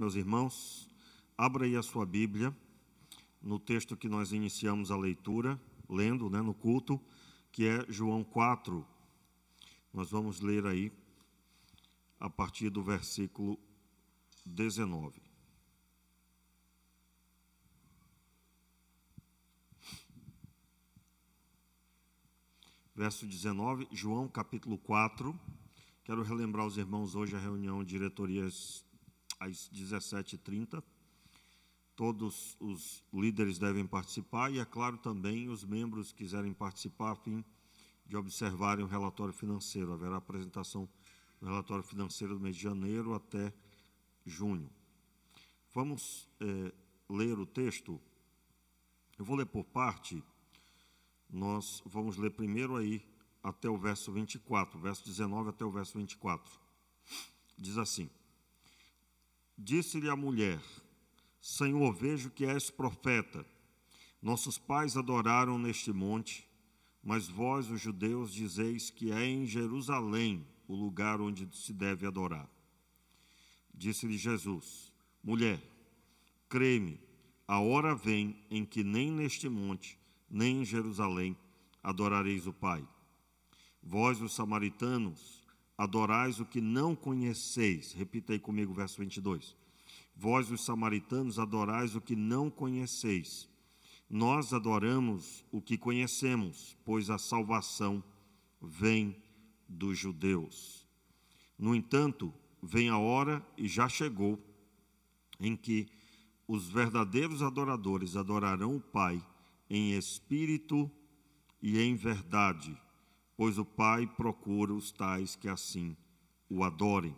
Meus irmãos, abra aí a sua Bíblia no texto que nós iniciamos a leitura, lendo, no culto, que é João 4. Nós vamos ler aí a partir do versículo 19. Verso 19, João capítulo 4. Quero relembrar os irmãos hoje a reunião de diretorias às 17h30. Todos os líderes devem participar e, é claro, também os membros que quiserem participar a fim de observarem o relatório financeiro. Haverá apresentação do relatório financeiro do mês de janeiro até junho. Vamos ler o texto. Eu vou ler por parte. Nós vamos ler primeiro aí até o verso 24, verso 19 até o verso 24. Diz assim: Disse-lhe a mulher: Senhor, vejo que és profeta. Nossos pais adoraram neste monte, mas vós, os judeus, dizeis que é em Jerusalém o lugar onde se deve adorar. Disse-lhe Jesus: Mulher, crê-me, a hora vem em que nem neste monte, nem em Jerusalém adorareis o Pai. Vós, os samaritanos, adorais o que não conheceis. Repita aí comigo o verso 22. Vós, os samaritanos, adorais o que não conheceis. Nós adoramos o que conhecemos, pois a salvação vem dos judeus. No entanto, vem a hora, e já chegou, em que os verdadeiros adoradores adorarão o Pai em espírito e em verdade, pois o Pai procura os tais que assim o adorem.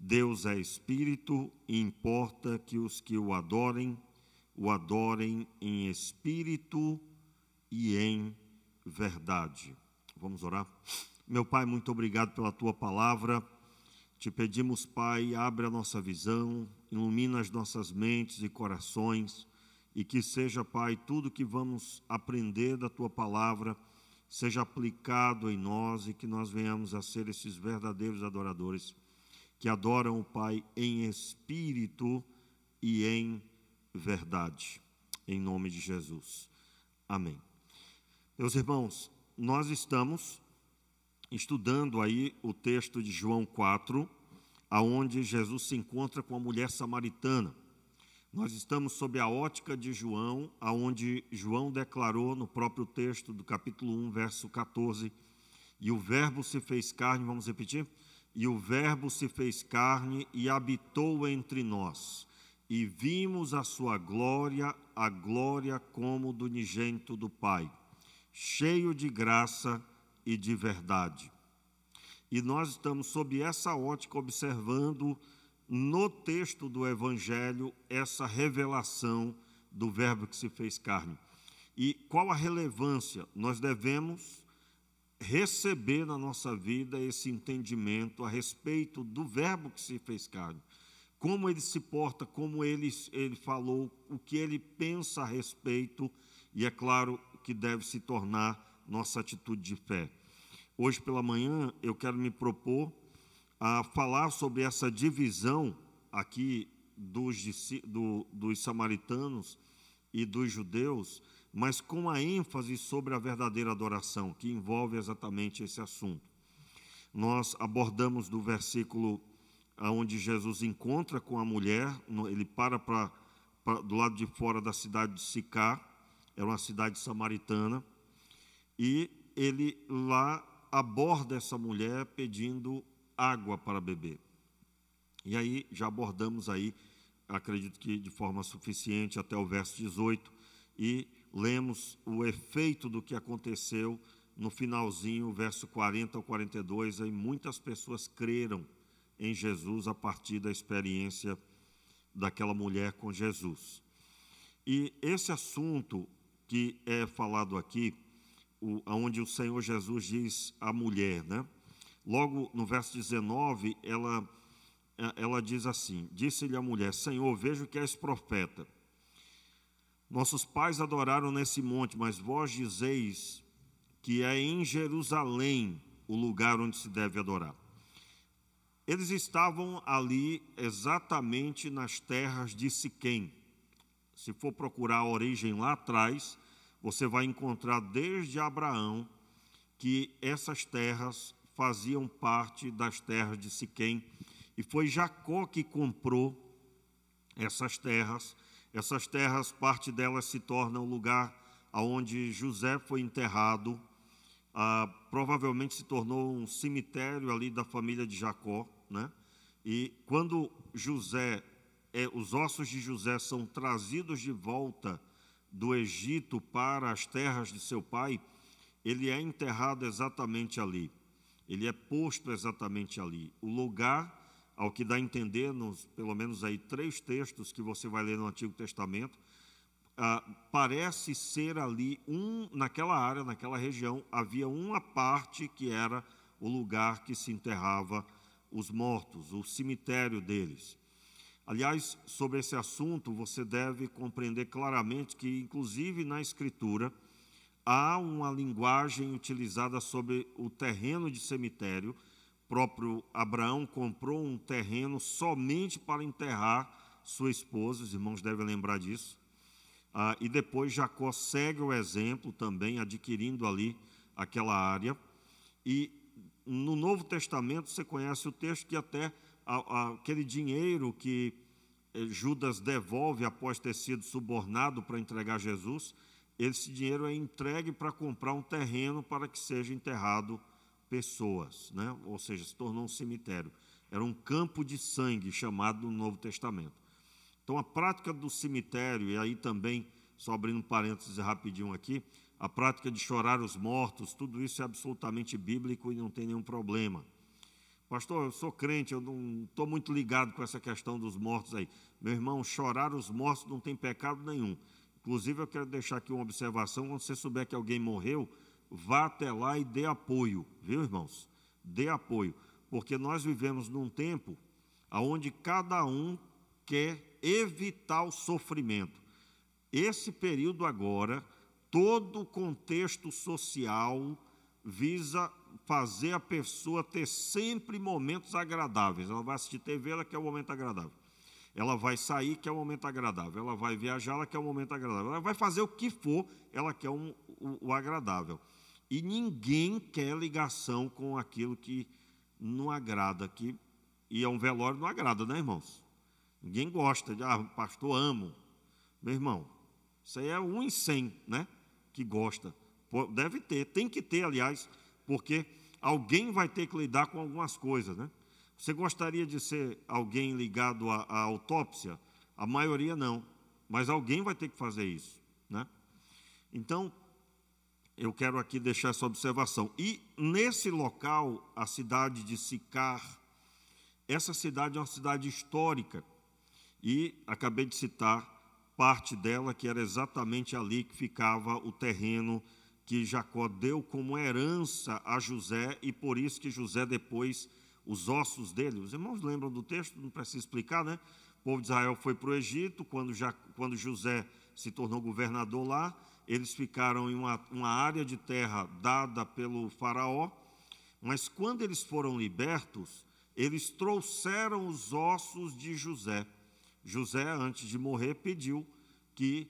Deus é espírito e importa que os que o adorem em espírito e em verdade. Vamos orar? Meu Pai, muito obrigado pela Tua palavra. Te pedimos, Pai, abre a nossa visão, ilumina as nossas mentes e corações, e que seja, Pai, tudo que vamos aprender da Tua palavra seja aplicado em nós e que nós venhamos a ser esses verdadeiros adoradores que adoram o Pai em espírito e em verdade. Em nome de Jesus. Amém. Meus irmãos, nós estamos estudando aí o texto de João 4, aonde Jesus se encontra com a mulher samaritana. Nós estamos sob a ótica de João, aonde João declarou no próprio texto do capítulo 1, verso 14, e o verbo se fez carne, vamos repetir? E o verbo se fez carne e habitou entre nós, e vimos a sua glória, a glória como do unigênito do Pai, cheio de graça e de verdade. E nós estamos sob essa ótica observando no texto do Evangelho essa revelação do verbo que se fez carne. E qual a relevância? Nós devemos receber na nossa vida esse entendimento a respeito do verbo que se fez carne. Como ele se porta, como ele falou, o que ele pensa a respeito, e é claro que deve se tornar nossa atitude de fé. Hoje pela manhã eu quero me propor a falar sobre essa divisão aqui dos samaritanos e dos judeus, mas com a ênfase sobre a verdadeira adoração, que envolve exatamente esse assunto. Nós abordamos do versículo onde Jesus encontra com a mulher, ele para do lado de fora da cidade de Sicar, era uma cidade samaritana, e ele lá aborda essa mulher pedindo água para beber. E aí já abordamos aí, acredito que de forma suficiente, até o verso 18, e lemos o efeito do que aconteceu no finalzinho, verso 40 ao 42, aí muitas pessoas creram em Jesus a partir da experiência daquela mulher com Jesus. E esse assunto que é falado aqui, onde o Senhor Jesus diz à mulher, logo no verso 19, ela diz assim: Disse-lhe a mulher: Senhor, vejo que és profeta. Nossos pais adoraram nesse monte, mas vós dizeis que é em Jerusalém o lugar onde se deve adorar. Eles estavam ali exatamente nas terras de Siquém. Se for procurar a origem lá atrás, você vai encontrar desde Abraão que essas terras faziam parte das terras de Siquém, e foi Jacó que comprou essas terras. Essas terras, parte delas se torna o lugar onde José foi enterrado. Provavelmente se tornou um cemitério ali da família de Jacó, né? E quando os ossos de José são trazidos de volta do Egito para as terras de seu pai, ele é enterrado exatamente ali. Ele é posto exatamente ali. O lugar, ao que dá a entender, pelo menos aí 3 textos que você vai ler no Antigo Testamento, parece ser ali, naquela área, naquela região, havia uma parte que era o lugar que se enterrava os mortos, o cemitério deles. Aliás, sobre esse assunto, você deve compreender claramente que, inclusive na Escritura, há uma linguagem utilizada sobre o terreno de cemitério. O próprio Abraão comprou um terreno somente para enterrar sua esposa, os irmãos devem lembrar disso. E depois Jacó segue o exemplo também, adquirindo ali aquela área. E no Novo Testamento você conhece o texto que até aquele dinheiro que Judas devolve após ter sido subornado para entregar Jesus, esse dinheiro é entregue para comprar um terreno para que seja enterrado pessoas, né? Ou seja, se tornou um cemitério. Era um campo de sangue chamado no Novo Testamento. Então, a prática do cemitério, e aí também, só abrindo um parênteses rapidinho aqui, a prática de chorar os mortos, tudo isso é absolutamente bíblico e não tem nenhum problema. Pastor, eu sou crente, eu não estou muito ligado com essa questão dos mortos aí. Meu irmão, chorar os mortos não tem pecado nenhum. Inclusive, eu quero deixar aqui uma observação: quando você souber que alguém morreu, vá até lá e dê apoio, viu, irmãos? Dê apoio, porque nós vivemos num tempo onde cada um quer evitar o sofrimento. Esse período agora, todo o contexto social visa fazer a pessoa ter sempre momentos agradáveis. Ela vai assistir TV, ela quer um momento agradável. Ela vai sair, quer um momento agradável. Ela vai viajar, ela quer um momento agradável. Ela vai fazer o que for, ela quer o agradável. E ninguém quer ligação com aquilo que não agrada. E um velório não agrada, né, irmãos? Ninguém gosta de, pastor, amo. Meu irmão, isso aí é 1 em 100, né, que gosta. Deve ter, tem que ter, aliás, porque alguém vai ter que lidar com algumas coisas, né? Você gostaria de ser alguém ligado à autópsia? A maioria não, mas alguém vai ter que fazer isso, né? Então, eu quero aqui deixar essa observação. E nesse local, a cidade de Sicar, essa cidade é uma cidade histórica, e acabei de citar parte dela, que era exatamente ali que ficava o terreno que Jacó deu como herança a José, e por isso que José depois, os ossos dele, os irmãos lembram do texto, não precisa explicar, né? O povo de Israel foi para o Egito, quando José se tornou governador lá, eles ficaram em uma área de terra dada pelo faraó, mas quando eles foram libertos, eles trouxeram os ossos de José. José, antes de morrer, pediu que,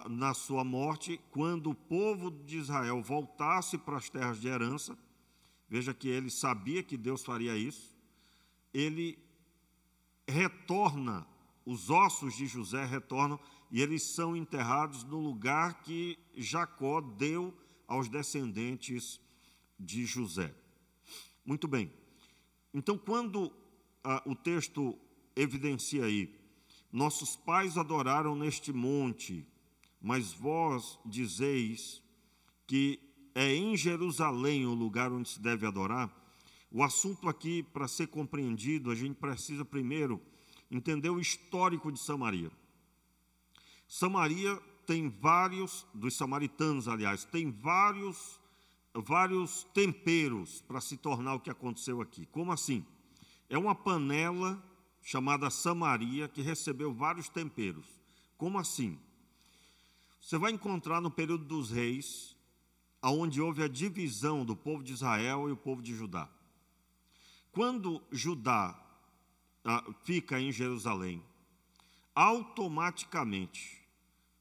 na sua morte, quando o povo de Israel voltasse para as terras de herança, veja que ele sabia que Deus faria isso, ele retorna, os ossos de José retornam, e eles são enterrados no lugar que Jacó deu aos descendentes de José. Muito bem. Então, quando o texto evidencia aí, nossos pais adoraram neste monte, mas vós dizeis que é em Jerusalém o lugar onde se deve adorar. O assunto aqui, para ser compreendido, a gente precisa primeiro entender o histórico de Samaria. Samaria tem dos samaritanos, aliás, tem vários temperos para se tornar o que aconteceu aqui. Como assim? É uma panela chamada Samaria, que recebeu vários temperos. Como assim? Você vai encontrar no período dos reis, onde houve a divisão do povo de Israel e o povo de Judá. Quando Judá fica em Jerusalém, automaticamente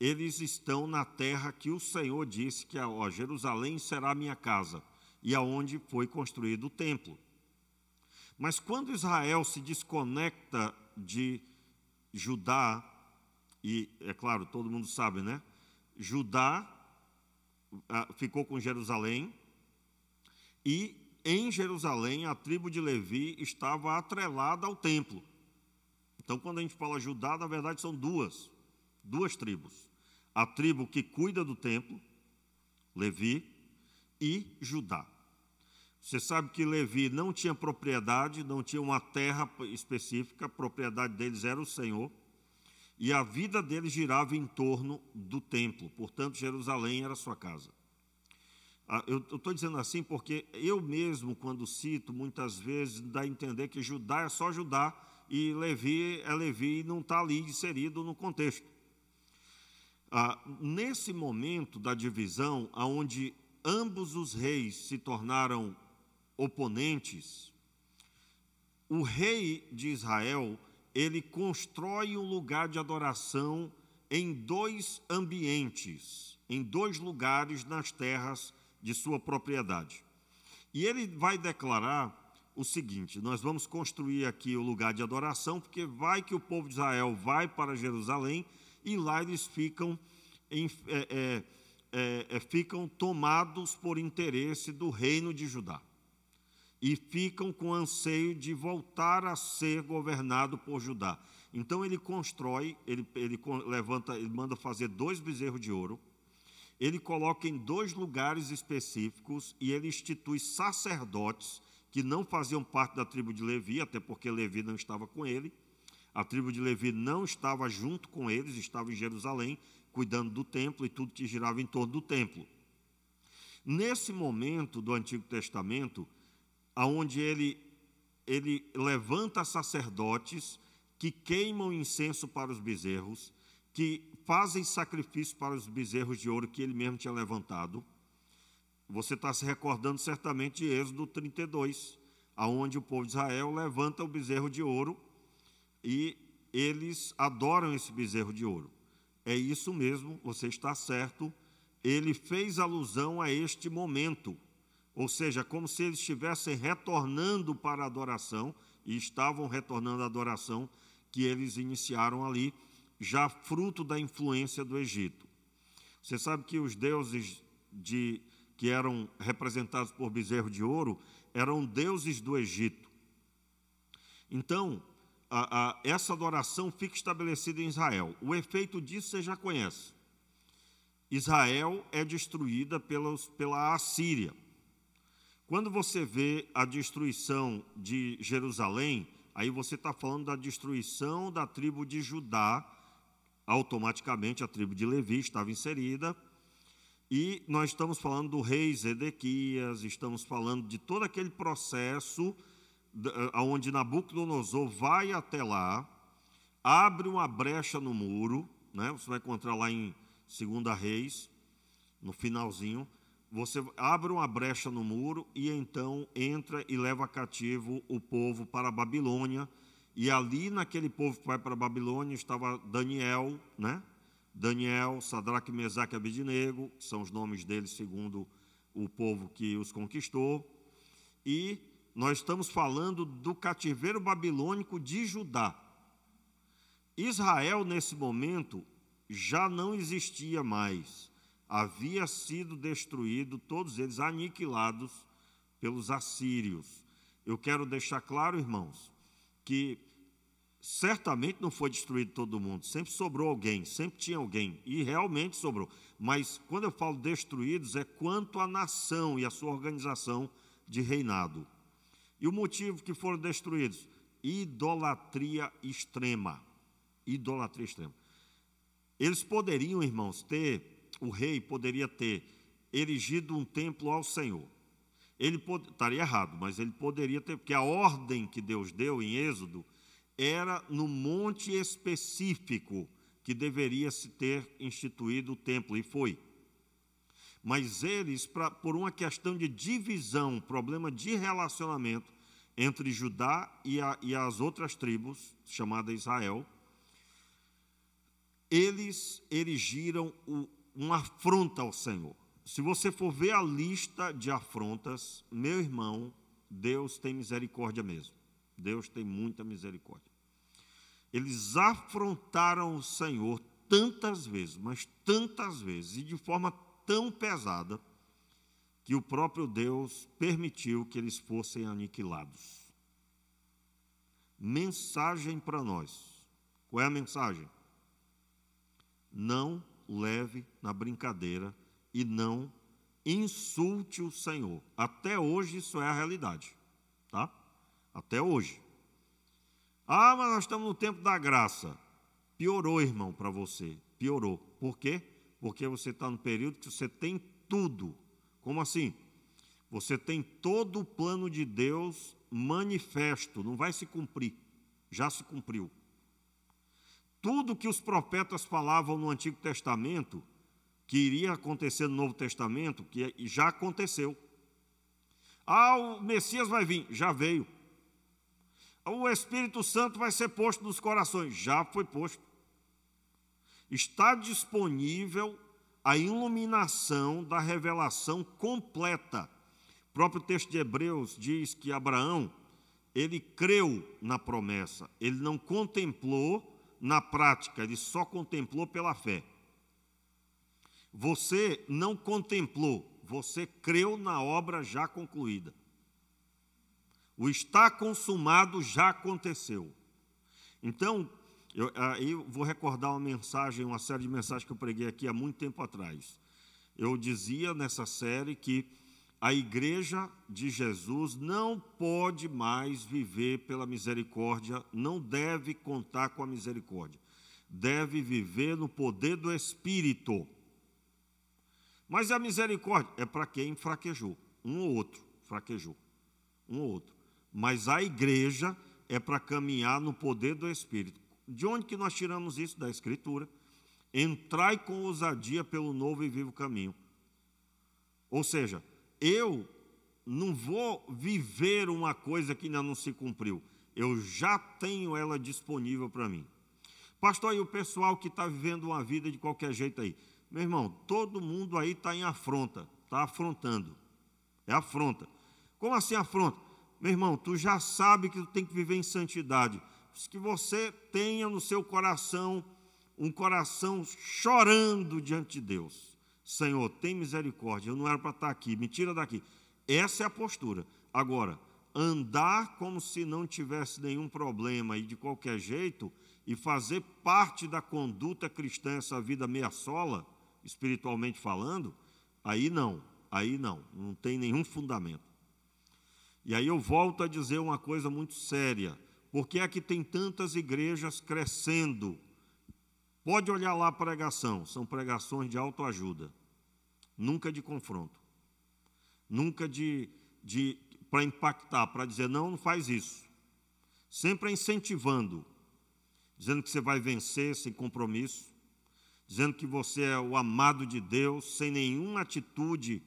eles estão na terra que o Senhor disse que Jerusalém será minha casa, e aonde foi construído o templo. Mas quando Israel se desconecta de Judá, e é claro, todo mundo sabe, né? Judá ficou com Jerusalém, e em Jerusalém a tribo de Levi estava atrelada ao templo. Então, quando a gente fala Judá, na verdade são duas tribos. A tribo que cuida do templo, Levi, e Judá. Você sabe que Levi não tinha propriedade, não tinha uma terra específica, a propriedade deles era o Senhor, e a vida deles girava em torno do templo, portanto, Jerusalém era sua casa. Eu estou dizendo assim porque eu mesmo, quando cito, muitas vezes dá a entender que Judá é só Judá e Levi é Levi e não está ali inserido no contexto. Nesse momento da divisão, onde ambos os reis se tornaram oponentes, o rei de Israel, ele constrói um lugar de adoração em dois ambientes, em dois lugares nas terras de sua propriedade. E ele vai declarar o seguinte: nós vamos construir aqui o lugar de adoração, porque vai que o povo de Israel vai para Jerusalém e lá eles ficam tomados por interesse do reino de Judá. E ficam com anseio de voltar a ser governado por Judá. Então ele constrói, ele manda fazer 2 bezerros de ouro, ele coloca em 2 lugares específicos e ele institui sacerdotes que não faziam parte da tribo de Levi, até porque Levi não estava com ele. A tribo de Levi não estava junto com eles, estava em Jerusalém, cuidando do templo e tudo que girava em torno do templo. Nesse momento do Antigo Testamento, onde ele levanta sacerdotes que queimam incenso para os bezerros, que fazem sacrifício para os bezerros de ouro que ele mesmo tinha levantado. Você está se recordando certamente de Êxodo 32, onde o povo de Israel levanta o bezerro de ouro e eles adoram esse bezerro de ouro. É isso mesmo, você está certo. Ele fez alusão a este momento, ou seja, como se eles estivessem retornando para a adoração, e estavam retornando à adoração que eles iniciaram ali, já fruto da influência do Egito. Você sabe que os deuses que eram representados por bezerro de ouro eram deuses do Egito. Então, essa adoração fica estabelecida em Israel. O efeito disso você já conhece. Israel é destruída pela Assíria. Quando você vê a destruição de Jerusalém, aí você está falando da destruição da tribo de Judá. Automaticamente a tribo de Levi estava inserida, e nós estamos falando do rei Zedequias, estamos falando de todo aquele processo onde Nabucodonosor vai até lá, abre uma brecha no muro, né? Você vai encontrar lá em 2 Reis, no finalzinho, você abre uma brecha no muro e então entra e leva cativo o povo para a Babilônia. E ali naquele povo que vai para a Babilônia estava Daniel, né? Daniel, Sadraque, Mesaque e Abednego, que são os nomes deles segundo o povo que os conquistou. E nós estamos falando do cativeiro babilônico de Judá. Israel, nesse momento, já não existia mais. Havia sido destruído, todos eles aniquilados pelos assírios. Eu quero deixar claro, irmãos, que certamente não foi destruído todo mundo, sempre sobrou alguém, sempre tinha alguém, e realmente sobrou. Mas quando eu falo destruídos, é quanto à nação e à sua organização de reinado. E o motivo que foram destruídos? Idolatria extrema. Idolatria extrema. Eles poderiam, irmãos, o rei poderia ter erigido um templo ao Senhor. Ele estaria errado, mas ele poderia ter, porque a ordem que Deus deu em Êxodo era no monte específico que deveria se ter instituído o templo, e foi. Mas eles, por uma questão de divisão, problema de relacionamento, entre Judá e as outras tribos, chamadas Israel, eles erigiram uma afronta ao Senhor. Se você for ver a lista de afrontas, meu irmão, Deus tem misericórdia mesmo. Deus tem muita misericórdia. Eles afrontaram o Senhor tantas vezes, mas tantas vezes, e de forma tão pesada, que o próprio Deus permitiu que eles fossem aniquilados. Mensagem para nós. Qual é a mensagem? Não leve na brincadeira e não insulte o Senhor. Até hoje isso é a realidade, tá? Até hoje. Ah, mas nós estamos no tempo da graça. Piorou, irmão, para você. Piorou. Por quê? Porque você está no período que você tem tudo. Como assim? Você tem todo o plano de Deus manifesto, não vai se cumprir. Já se cumpriu. Tudo que os profetas falavam no Antigo Testamento, que iria acontecer no Novo Testamento, que já aconteceu. Ah, o Messias vai vir, já veio. O Espírito Santo vai ser posto nos corações, já foi posto. Está disponível a iluminação da revelação completa. O próprio texto de Hebreus diz que Abraão, ele creu na promessa, ele não contemplou na prática, ele só contemplou pela fé. Você não contemplou, você creu na obra já concluída. O está consumado já aconteceu. Então, eu vou recordar uma série de mensagens que eu preguei aqui há muito tempo atrás. Eu dizia nessa série que a igreja de Jesus não pode mais viver pela misericórdia, não deve contar com a misericórdia. Deve viver no poder do Espírito. Mas a misericórdia é para quem fraquejou. Um ou outro fraquejou. Um ou outro. Mas a igreja é para caminhar no poder do Espírito. De onde que nós tiramos isso? Da Escritura. Entrai com ousadia pelo novo e vivo caminho. Ou seja, eu não vou viver uma coisa que ainda não se cumpriu. Eu já tenho ela disponível para mim. Pastor, e o pessoal que está vivendo uma vida de qualquer jeito aí? Meu irmão, todo mundo aí está em afronta, está afrontando. É afronta. Como assim afronta? Meu irmão, tu já sabe que tu tem que viver em santidade. Que você tenha no seu coração um coração chorando diante de Deus. Senhor, tem misericórdia, eu não era para estar aqui, me tira daqui. Essa é a postura. Agora, andar como se não tivesse nenhum problema e de qualquer jeito, e fazer parte da conduta cristã, essa vida meia sola, espiritualmente falando, aí não tem nenhum fundamento. E aí eu volto a dizer uma coisa muito séria. Por que é que tem tantas igrejas crescendo? Pode olhar lá a pregação, são pregações de autoajuda, nunca de confronto, nunca para impactar, para dizer, não faz isso. Sempre incentivando, dizendo que você vai vencer sem compromisso, dizendo que você é o amado de Deus, sem nenhuma atitude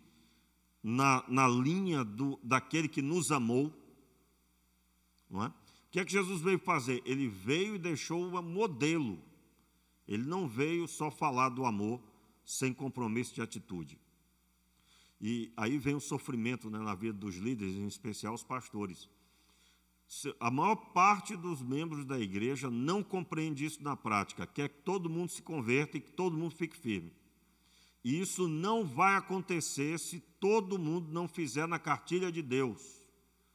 na linha daquele que nos amou. Não é? O que é que Jesus veio fazer? Ele veio e deixou um modelo. Ele não veio só falar do amor sem compromisso de atitude. E aí vem o sofrimento, né, na vida dos líderes, em especial os pastores. A maior parte dos membros da igreja não compreende isso na prática, quer que todo mundo se converta e que todo mundo fique firme. E isso não vai acontecer se todo mundo não fizer na cartilha de Deus.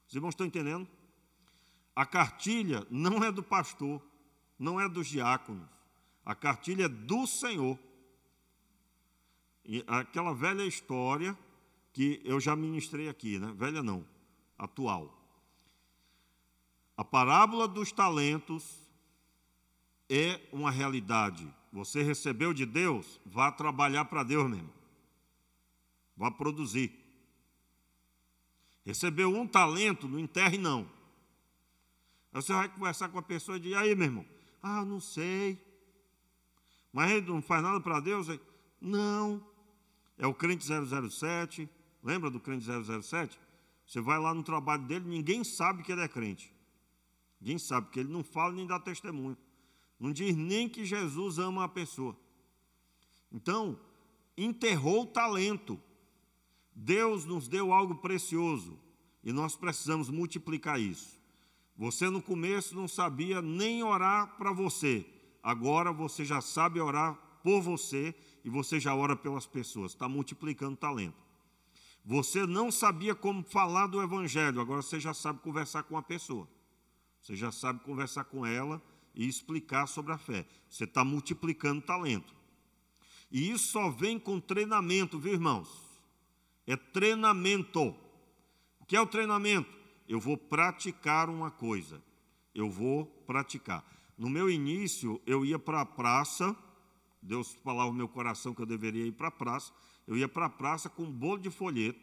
Os irmãos estão entendendo? A cartilha não é do pastor, não é dos diáconos. A cartilha é do Senhor. E aquela velha história que eu já ministrei aqui, né? Velha não, atual. A parábola dos talentos é uma realidade. Você recebeu de Deus, vá trabalhar para Deus mesmo. Vá produzir. Recebeu um talento, não enterre não. Aí você vai conversar com a pessoa e diz, aí meu irmão, não sei. Mas ele não faz nada para Deus? Não. É o crente 007. Lembra do crente 007? Você vai lá no trabalho dele, ninguém sabe que ele é crente. Ninguém sabe, porque ele não fala nem dá testemunho. Não diz nem que Jesus ama a pessoa. Então, enterrou o talento. Deus nos deu algo precioso e nós precisamos multiplicar isso. Você no começo não sabia nem orar para você. Agora você já sabe orar por você e você já ora pelas pessoas. Está multiplicando talento. Você não sabia como falar do Evangelho. Agora você já sabe conversar com a pessoa. Você já sabe conversar com ela e explicar sobre a fé. Você está multiplicando talento. E isso só vem com treinamento, viu, irmãos? É treinamento. O que é o treinamento? Eu vou praticar uma coisa. Eu vou praticar. No meu início, eu ia para a praça. Deus falava no meu coração que eu deveria ir para a praça. Eu ia para a praça com um bolo de folheto.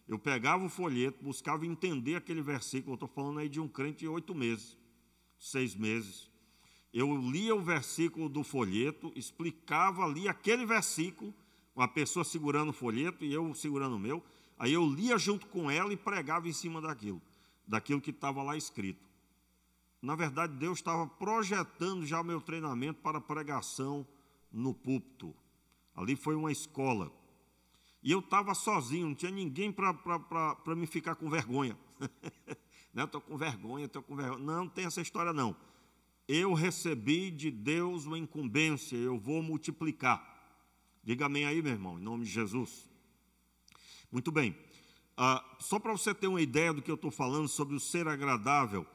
Eu pegava o folheto, buscava entender aquele versículo. Eu estou falando aí de um crente de 8 meses, 6 meses. Eu lia o versículo do folheto, explicava ali aquele versículo, com a pessoa segurando o folheto e eu segurando o meu. Aí eu lia junto com ela e pregava em cima daquilo que estava lá escrito. Na verdade, Deus estava projetando já o meu treinamento para pregação no púlpito. Ali foi uma escola. E eu estava sozinho, não tinha ninguém para me ficar com vergonha. Estou com vergonha, estou com vergonha. Não tem essa história, não. Eu recebi de Deus uma incumbência, eu vou multiplicar. Diga amém aí, meu irmão, em nome de Jesus. Muito bem. Só para você ter uma ideia do que eu estou falando sobre o ser agradável,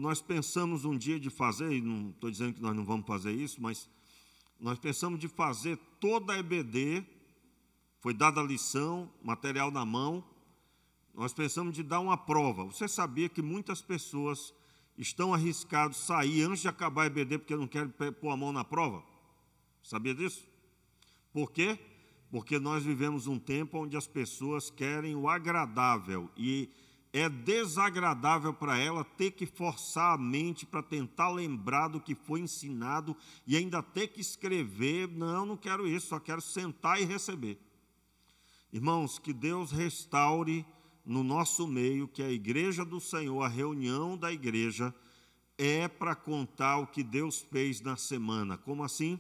nós pensamos um dia de fazer, e não estou dizendo que nós não vamos fazer isso, mas nós pensamos de fazer toda a EBD. Foi dada a lição, material na mão, nós pensamos de dar uma prova. Você sabia que muitas pessoas estão arriscadas sair antes de acabar a EBD porque não querem pôr a mão na prova? Sabia disso? Por quê? Porque nós vivemos um tempo onde as pessoas querem o agradável e é desagradável para ela ter que forçar a mente para tentar lembrar do que foi ensinado e ainda ter que escrever. Não quero isso, só quero sentar e receber. Irmãos, que Deus restaure no nosso meio, que a igreja do Senhor, a reunião da igreja, é para contar o que Deus fez na semana. Como assim?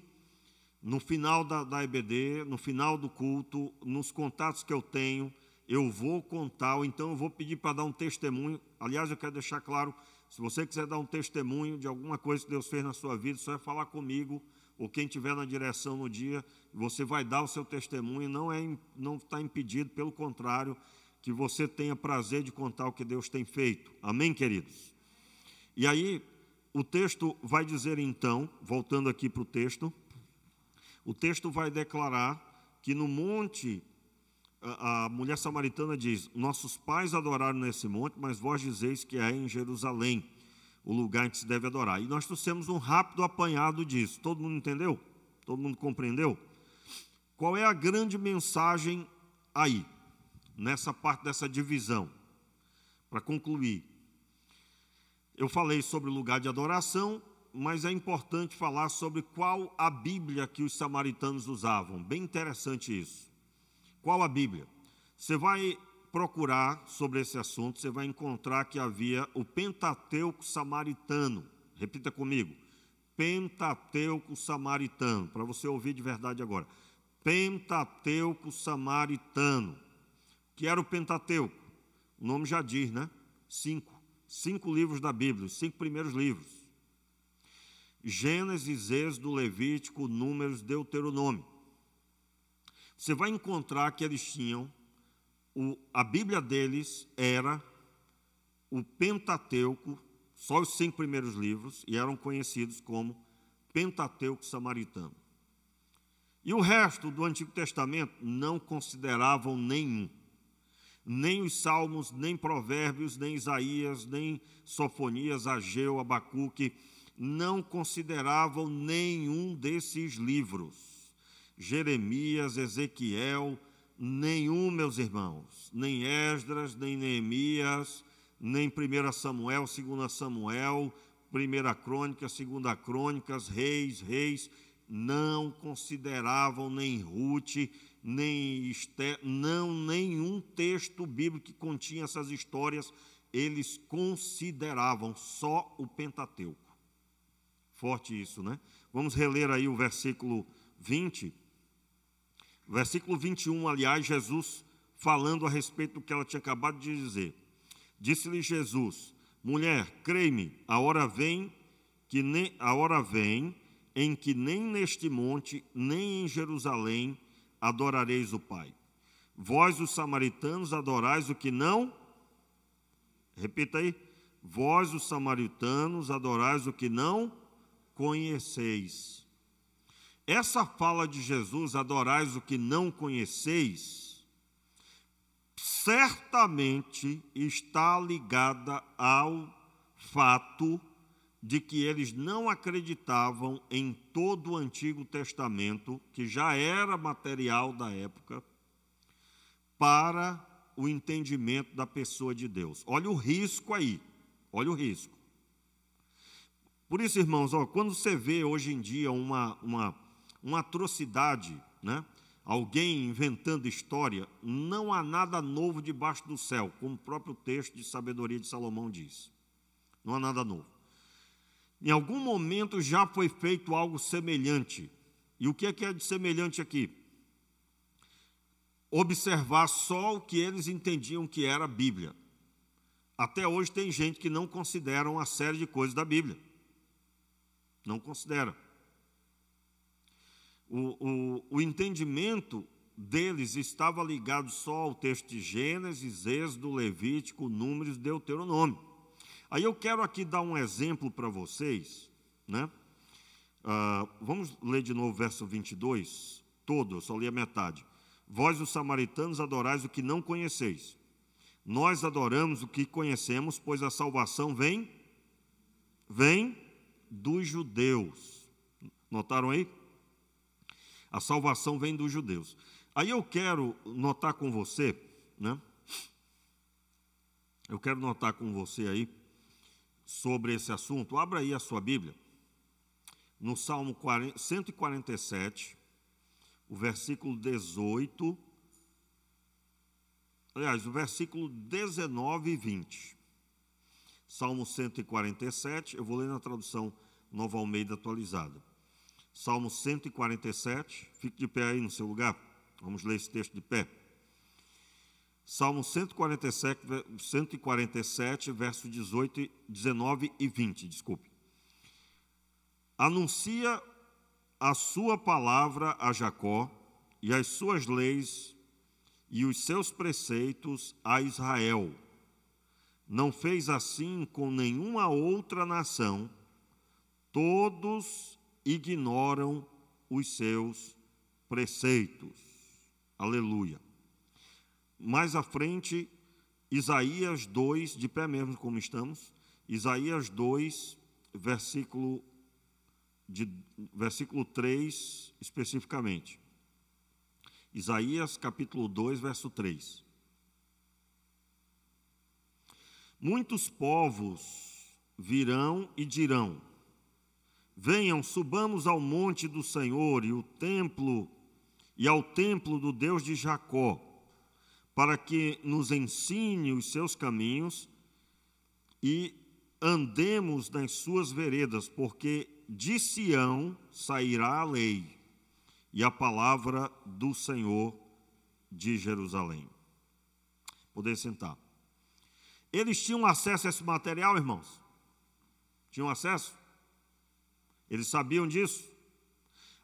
No final da EBD, no final do culto, nos contatos que eu tenho, eu vou contar, ou então eu vou pedir para dar um testemunho. Aliás, eu quero deixar claro, se você quiser dar um testemunho de alguma coisa que Deus fez na sua vida, só é falar comigo, ou quem estiver na direção no dia, você vai dar o seu testemunho, não está impedido, pelo contrário, que você tenha prazer de contar o que Deus tem feito. Amém, queridos? E aí, o texto vai dizer então, voltando aqui para o texto vai declarar que no monte, a mulher samaritana diz, nossos pais adoraram nesse monte, mas vós dizeis que é em Jerusalém o lugar em que se deve adorar. E nós trouxemos um rápido apanhado disso. Todo mundo entendeu? Todo mundo compreendeu? Qual é a grande mensagem aí, nessa parte dessa divisão? Para concluir, eu falei sobre o lugar de adoração, mas é importante falar sobre qual a Bíblia que os samaritanos usavam. Bem interessante isso. Qual a Bíblia? Você vai procurar sobre esse assunto, você vai encontrar que havia o Pentateuco samaritano. Repita comigo. Pentateuco samaritano, para você ouvir de verdade agora. Pentateuco samaritano. O que era o Pentateuco? O nome já diz, né? 5 livros da Bíblia, os 5 primeiros livros. Gênesis, Êxodo, Levítico, Números, Deuteronômio. Você vai encontrar que eles tinham, a Bíblia deles era o Pentateuco, só os 5 primeiros livros, e eram conhecidos como Pentateuco samaritano. E o resto do Antigo Testamento não consideravam nenhum. Nem os Salmos, nem Provérbios, nem Isaías, nem Sofonias, Ageu, Abacuque, não consideravam nenhum desses livros. Jeremias, Ezequiel, nenhum, meus irmãos, nem Esdras, nem Neemias, nem 1 Samuel, 2 Samuel, 1 Crônicas, 2 Crônicas, Reis, não consideravam nem Ruth, nem Esther, nenhum texto bíblico que continha essas histórias, eles consideravam só o Pentateuco. Forte isso, né? Vamos reler aí o versículo 20. Versículo 21, aliás, Jesus falando a respeito do que ela tinha acabado de dizer. Disse-lhe Jesus: mulher, crê-me, a hora vem em que nem neste monte, nem em Jerusalém adorareis o Pai. Vós, os samaritanos, adorais o que não... Repita aí. Vós, os samaritanos, adorais o que não conheceis. Essa fala de Jesus, adorais o que não conheceis, certamente está ligada ao fato de que eles não acreditavam em todo o Antigo Testamento, que já era material da época, para o entendimento da pessoa de Deus. Olha o risco aí, olha o risco. Por isso, irmãos, quando você vê hoje em dia uma atrocidade, né? Alguém inventando história, não há nada novo debaixo do céu, como o próprio texto de Sabedoria de Salomão diz. Não há nada novo. Em algum momento já foi feito algo semelhante. E o que é de semelhante aqui? Observar só o que eles entendiam que era a Bíblia. Até hoje tem gente que não considera uma série de coisas da Bíblia. Não considera. O entendimento deles estava ligado só ao texto de Gênesis, Êxodo, Levítico, Números, Deuteronômio. Aí eu quero aqui dar um exemplo para vocês, né? Vamos ler de novo o verso 22, todo, eu só li a metade. Vós, os samaritanos, adorais o que não conheceis. Nós adoramos o que conhecemos, pois a salvação vem dos judeus. Notaram aí? A salvação vem dos judeus. Aí eu quero notar com você, né? Eu quero notar com você aí sobre esse assunto. Abra aí a sua Bíblia, no Salmo 147, o versículo 18, aliás, o versículo 19 e 20. Salmo 147, eu vou ler na tradução Nova Almeida atualizada. Salmo 147, fique de pé aí no seu lugar, vamos ler esse texto de pé. Salmo 147, verso 19 e 20, desculpe. Anuncia a sua palavra a Jacó e as suas leis e os seus preceitos a Israel. Não fez assim com nenhuma outra nação, todos ignoram os seus preceitos. Aleluia. Mais à frente, Isaías 2, de pé mesmo como estamos, Isaías 2, versículo 3, especificamente. Isaías capítulo 2, verso 3. Muitos povos virão e dirão: venham, subamos ao monte do Senhor e ao templo do Deus de Jacó, para que nos ensine os seus caminhos e andemos nas suas veredas, porque de Sião sairá a lei e a palavra do Senhor de Jerusalém. Poder sentar. Eles tinham acesso a esse material, irmãos? Tinham acesso? Eles sabiam disso?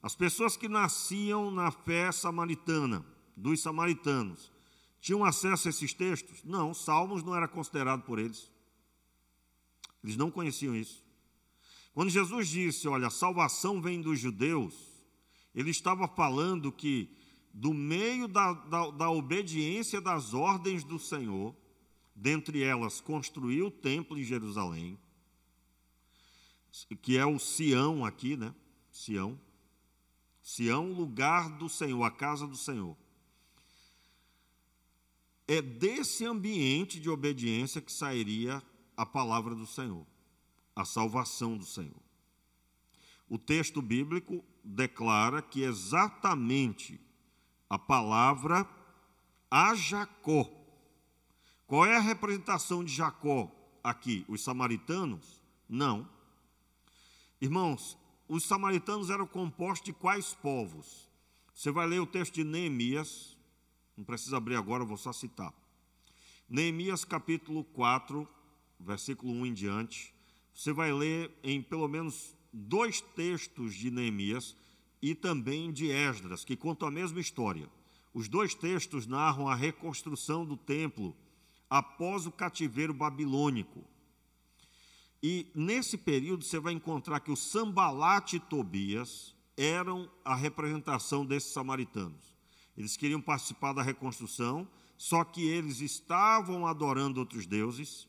As pessoas que nasciam na fé samaritana, dos samaritanos, tinham acesso a esses textos? Não, Salmos não era considerado por eles. Eles não conheciam isso. Quando Jesus disse, olha, a salvação vem dos judeus, ele estava falando que do meio da obediência das ordens do Senhor, dentre elas construir o templo em Jerusalém, que é o Sião aqui, né? Sião, lugar do Senhor, a casa do Senhor. É desse ambiente de obediência que sairia a palavra do Senhor, a salvação do Senhor. O texto bíblico declara que exatamente a palavra a Jacó. Qual é a representação de Jacó aqui? Os samaritanos? Não. Irmãos, os samaritanos eram compostos de quais povos? Você vai ler o texto de Neemias, não precisa abrir agora, eu vou só citar. Neemias capítulo 4, versículo 1 em diante. Você vai ler em pelo menos 2 textos de Neemias e também de Esdras, que contam a mesma história. Os 2 textos narram a reconstrução do templo após o cativeiro babilônico. E nesse período você vai encontrar que o Sambalate e Tobias eram a representação desses samaritanos. Eles queriam participar da reconstrução, só que eles estavam adorando outros deuses.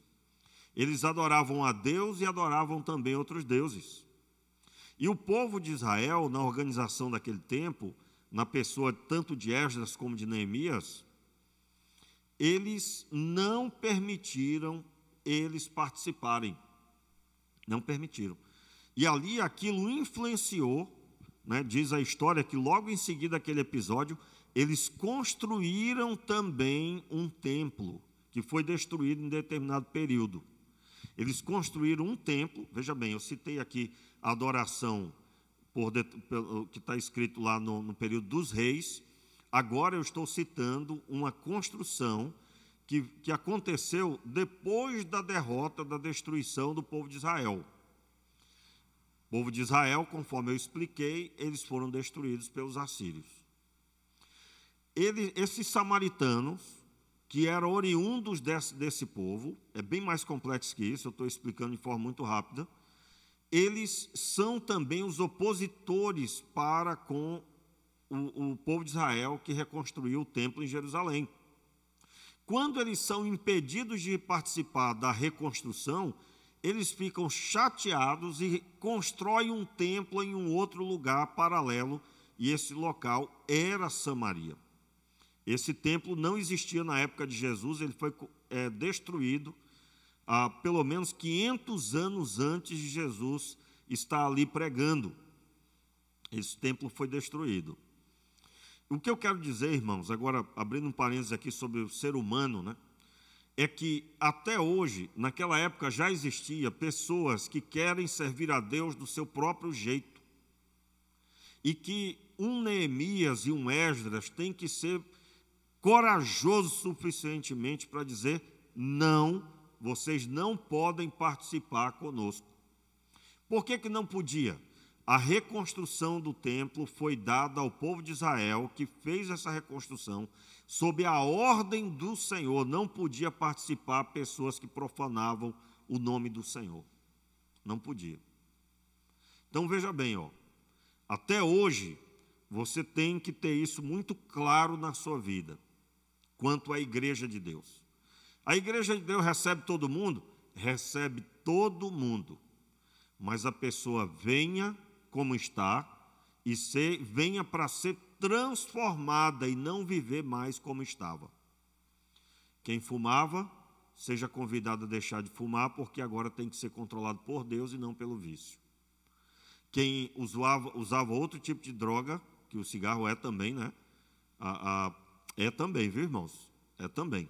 Eles adoravam a Deus e adoravam também outros deuses. E o povo de Israel, na organização daquele tempo, na pessoa tanto de Esdras como de Neemias, eles não permitiram eles participarem. Não permitiram. E ali aquilo influenciou, né, diz a história que logo em seguida daquele episódio, eles construíram também um templo, que foi destruído em determinado período. Eles construíram um templo, veja bem, eu citei aqui a adoração que está escrito lá no período dos reis. Agora eu estou citando uma construção que aconteceu depois da derrota, da destruição do povo de Israel. O povo de Israel, conforme eu expliquei, eles foram destruídos pelos assírios. Esses samaritanos, que eram oriundos desse povo, é bem mais complexo que isso, eu estou explicando de forma muito rápida, eles são também os opositores para com o povo de Israel que reconstruiu o templo em Jerusalém. Quando eles são impedidos de participar da reconstrução, eles ficam chateados e constroem um templo em um outro lugar paralelo, e esse local era Samaria. Esse templo não existia na época de Jesus, ele foi destruído pelo menos 500 anos antes de Jesus estar ali pregando. Esse templo foi destruído. O que eu quero dizer, irmãos, agora abrindo um parênteses aqui sobre o ser humano, né, é que até hoje, naquela época já existia pessoas que querem servir a Deus do seu próprio jeito. E que um Neemias e um Esdras têm que ser corajosos suficientemente para dizer: não, vocês não podem participar conosco. Por que não podia? A reconstrução do templo foi dada ao povo de Israel, que fez essa reconstrução sob a ordem do Senhor. Não podia participar pessoas que profanavam o nome do Senhor. Não podia. Então veja bem, até hoje você tem que ter isso muito claro na sua vida, quanto à igreja de Deus. A igreja de Deus recebe todo mundo? Recebe todo mundo. Mas a pessoa venha como está e venha para ser transformada e não viver mais como estava. Quem fumava, seja convidado a deixar de fumar, porque agora tem que ser controlado por Deus e não pelo vício. Quem usava outro tipo de droga, que o cigarro é também, né? É também, viu, irmãos? É também.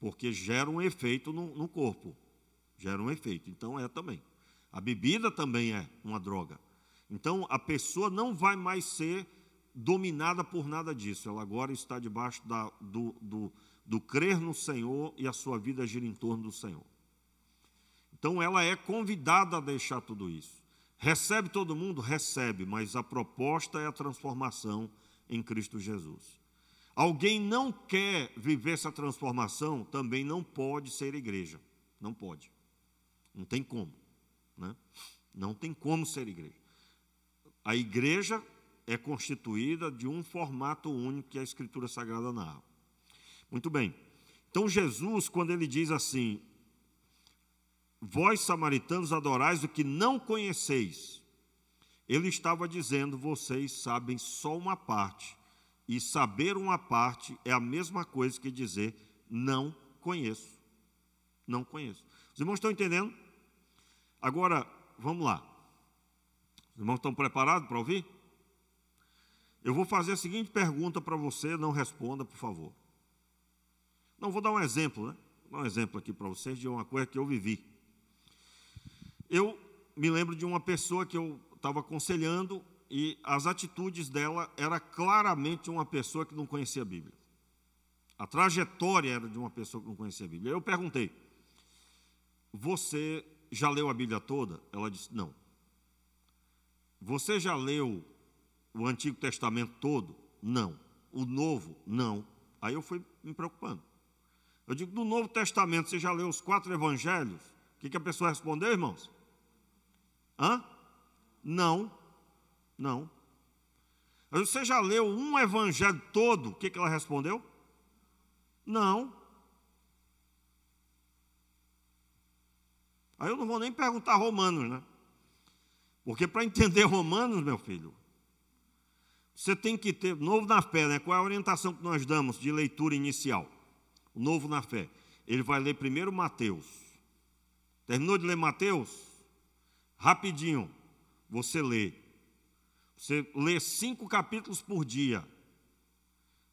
Porque gera um efeito no corpo. Gera um efeito, então é também. A bebida também é uma droga. Então, a pessoa não vai mais ser dominada por nada disso. Ela agora está debaixo do crer no Senhor, e a sua vida gira em torno do Senhor. Então, ela é convidada a deixar tudo isso. Recebe todo mundo? Recebe, mas a proposta é a transformação em Cristo Jesus. Alguém não quer viver essa transformação, também não pode ser igreja. Não pode. Não tem como, né? Não tem como ser igreja. A igreja é constituída de um formato único que a Escritura Sagrada narra. Muito bem. Então Jesus, quando ele diz assim: vós samaritanos adorais o que não conheceis, ele estava dizendo: vocês sabem só uma parte, e saber uma parte é a mesma coisa que dizer não conheço. Não conheço. Os irmãos estão entendendo? Agora, vamos lá. Os irmãos estão preparados para ouvir? Eu vou fazer a seguinte pergunta para você, não responda, por favor. Não, vou dar um exemplo, né? Vou dar um exemplo aqui para vocês de uma coisa que eu vivi. Eu me lembro de uma pessoa que eu estava aconselhando e as atitudes dela era claramente uma pessoa que não conhecia a Bíblia. A trajetória era de uma pessoa que não conhecia a Bíblia. Eu perguntei, você já leu a Bíblia toda? Ela disse, não. Você já leu o Antigo Testamento todo? Não. O Novo? Não. Aí eu fui me preocupando. Eu digo, do Novo Testamento, você já leu os 4 evangelhos? O que a pessoa respondeu, irmãos? Não. Não. Eu digo, você já leu um evangelho todo? O que ela respondeu? Não. Aí eu não vou nem perguntar Romanos, né? Porque para entender Romanos, meu filho, você tem que ter, novo na fé, né? Qual é a orientação que nós damos de leitura inicial? O novo na fé. Ele vai ler primeiro Mateus. Terminou de ler Mateus? Rapidinho, você lê. Você lê 5 capítulos por dia.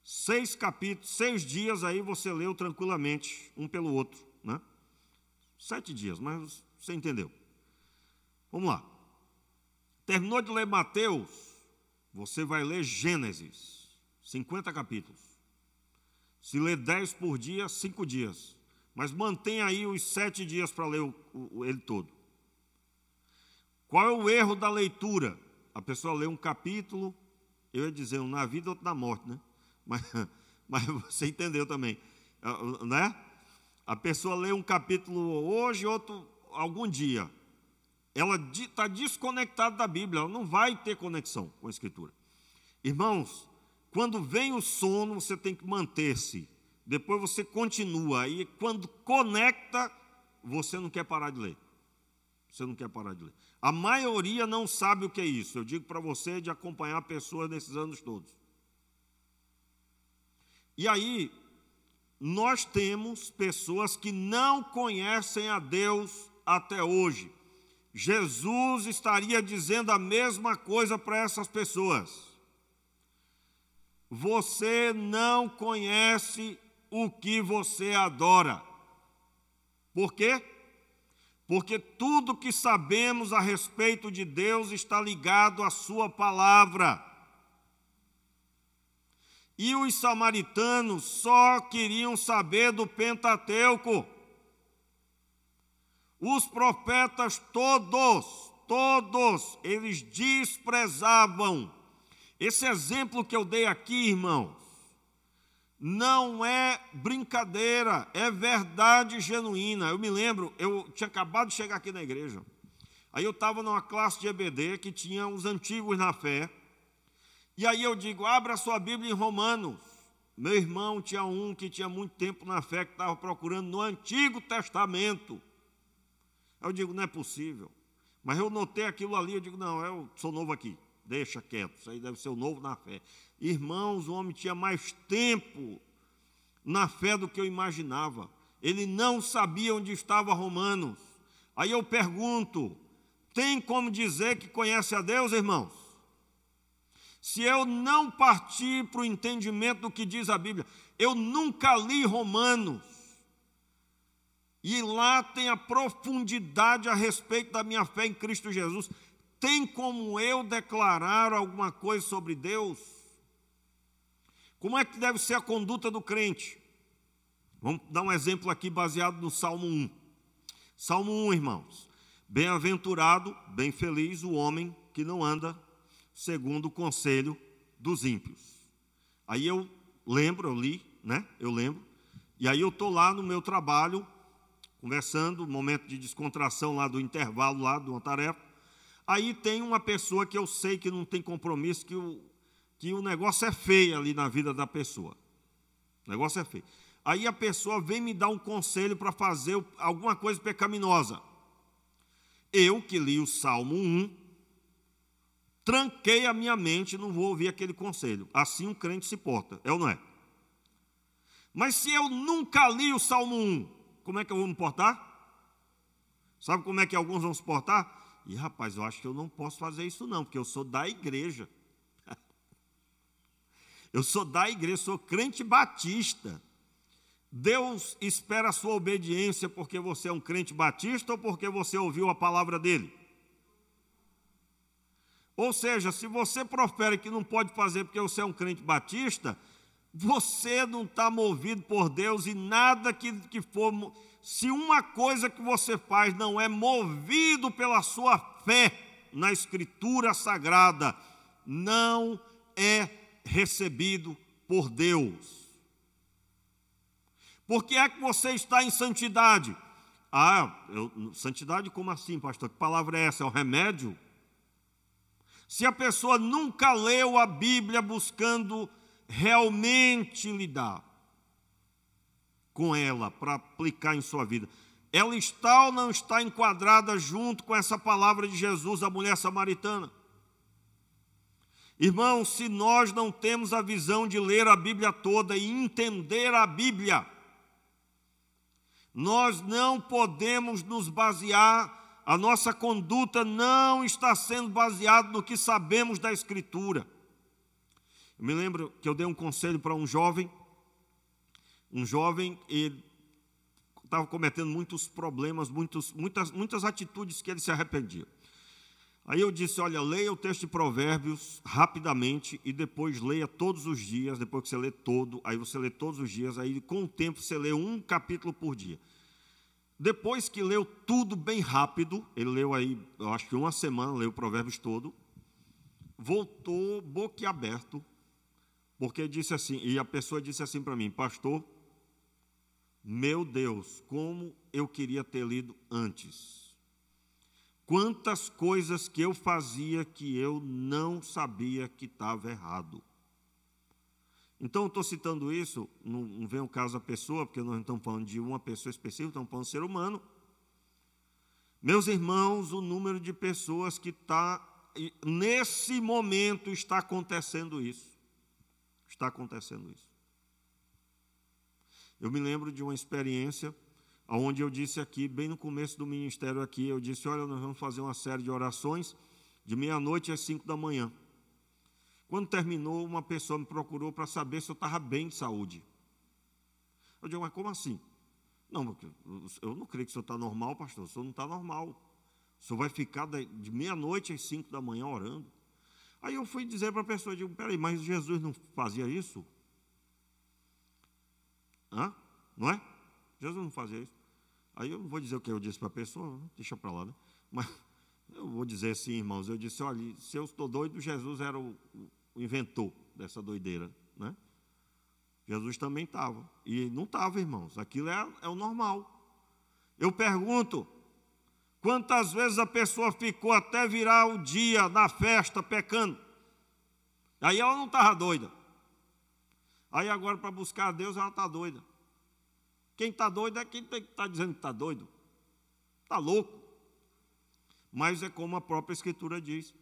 6 capítulos, 6 dias aí você leu tranquilamente, um pelo outro, né? 7 dias, mas você entendeu. Vamos lá. Terminou de ler Mateus, você vai ler Gênesis, 50 capítulos. Se ler 10 por dia, 5 dias. Mas mantém aí os 7 dias para ler ele todo. Qual é o erro da leitura? A pessoa lê um capítulo, eu ia dizer um na vida, outro na morte, né? Mas você entendeu também, né? A pessoa lê um capítulo hoje, outro algum dia. Ela está desconectada da Bíblia, ela não vai ter conexão com a Escritura. Irmãos, quando vem o sono, você tem que manter-se. Depois você continua. E quando conecta, você não quer parar de ler. Você não quer parar de ler. A maioria não sabe o que é isso. Eu digo para você de acompanhar pessoas nesses anos todos. E aí, nós temos pessoas que não conhecem a Deus até hoje. Jesus estaria dizendo a mesma coisa para essas pessoas. Você não conhece o que você adora. Por quê? Porque tudo que sabemos a respeito de Deus está ligado à sua palavra. E os samaritanos só queriam saber do Pentateuco. Os profetas todos, eles desprezavam. Esse exemplo que eu dei aqui, irmãos, não é brincadeira, é verdade genuína. Eu me lembro, eu tinha acabado de chegar aqui na igreja. Aí eu estava numa classe de EBD que tinha os antigos na fé. E aí eu digo, abra a sua Bíblia em Romanos. Meu irmão tinha um que tinha muito tempo na fé, que estava procurando no Antigo Testamento. Aí eu digo, não é possível. Mas eu notei aquilo ali, eu digo, não, eu sou novo aqui. Deixa quieto, isso aí deve ser o novo na fé. Irmãos, o homem tinha mais tempo na fé do que eu imaginava. Ele não sabia onde estava Romanos. Aí eu pergunto, tem como dizer que conhece a Deus, irmãos? Se eu não partir para o entendimento do que diz a Bíblia, eu nunca li Romanos. E lá tem a profundidade a respeito da minha fé em Cristo Jesus. Tem como eu declarar alguma coisa sobre Deus? Como é que deve ser a conduta do crente? Vamos dar um exemplo aqui baseado no Salmo 1. Salmo 1, irmãos. Bem-aventurado, bem feliz o homem que não anda segundo o conselho dos ímpios. Aí eu lembro, eu li, né? Eu lembro. E aí eu estou lá no meu trabalho, conversando, momento de descontração lá do intervalo, lá de uma tarefa. Aí tem uma pessoa que eu sei que não tem compromisso, que o negócio é feio ali na vida da pessoa. O negócio é feio. Aí a pessoa vem me dar um conselho para fazer alguma coisa pecaminosa. Eu, que li o Salmo 1, tranquei a minha mente, não vou ouvir aquele conselho. Assim um crente se porta, é ou não é? Mas se eu nunca li o Salmo 1, como é que eu vou me portar? Sabe como é que alguns vão se portar? E, rapaz, eu acho que eu não posso fazer isso não, porque eu sou da igreja. Eu sou da igreja, sou crente batista. Deus espera a sua obediência porque você é um crente batista ou porque você ouviu a palavra dele? Ou seja, se você profere que não pode fazer porque você é um crente batista, você não está movido por Deus e nada que for... Se uma coisa que você faz não é movido pela sua fé na Escritura Sagrada, não é recebido por Deus. Por que é que você está em santidade? Santidade como assim, pastor? Que palavra é essa? É o remédio? Se a pessoa nunca leu a Bíblia buscando realmente lidar com ela para aplicar em sua vida, ela está ou não está enquadrada junto com essa palavra de Jesus, a mulher samaritana? Irmãos, se nós não temos a visão de ler a Bíblia toda e entender a Bíblia, nós não podemos nos basear, a nossa conduta não está sendo baseada no que sabemos da Escritura. Eu me lembro que eu dei um conselho para um jovem, ele estava cometendo muitos problemas, muitas atitudes que ele se arrependia. Aí eu disse, olha, leia o texto de Provérbios rapidamente e depois leia todos os dias, depois que você lê todo, aí você lê todos os dias, aí com o tempo você lê um capítulo por dia. Depois que leu tudo bem rápido, ele leu aí, eu acho que uma semana, leu Provérbios todo, voltou boquiaberto, porque disse assim, e a pessoa disse assim para mim, pastor, meu Deus, como eu queria ter lido antes. Quantas coisas que eu fazia que eu não sabia que estava errado. Então, eu estou citando isso, não vem o caso da pessoa, porque nós não estamos falando de uma pessoa específica, estamos falando de ser humano. Meus irmãos, o número de pessoas que está, nesse momento, está acontecendo isso. Está acontecendo isso. Eu me lembro de uma experiência onde eu disse aqui, bem no começo do ministério aqui, eu disse, olha, nós vamos fazer uma série de orações de meia-noite às 5 da manhã. Quando terminou, uma pessoa me procurou para saber se eu estava bem de saúde. Eu digo, mas como assim? Não, eu não creio que o senhor está normal, pastor, o senhor não está normal. O senhor vai ficar de meia-noite às 5 da manhã orando. Aí eu fui dizer para a pessoa, eu digo, peraí, mas Jesus não fazia isso? Não é? Jesus não fazia isso. Aí eu não vou dizer o que eu disse para a pessoa, deixa para lá, né? Mas eu vou dizer assim, irmãos, eu disse, olha, se eu estou doido, Jesus era o inventor dessa doideira, né? Jesus também estava, e não estava, irmãos, aquilo é o normal. Eu pergunto, quantas vezes a pessoa ficou até virar o dia na festa pecando? Aí ela não estava doida. Aí agora para buscar a Deus ela está doida. Quem está doido é quem está dizendo que está doido. Está louco. Mas é como a própria Escritura diz,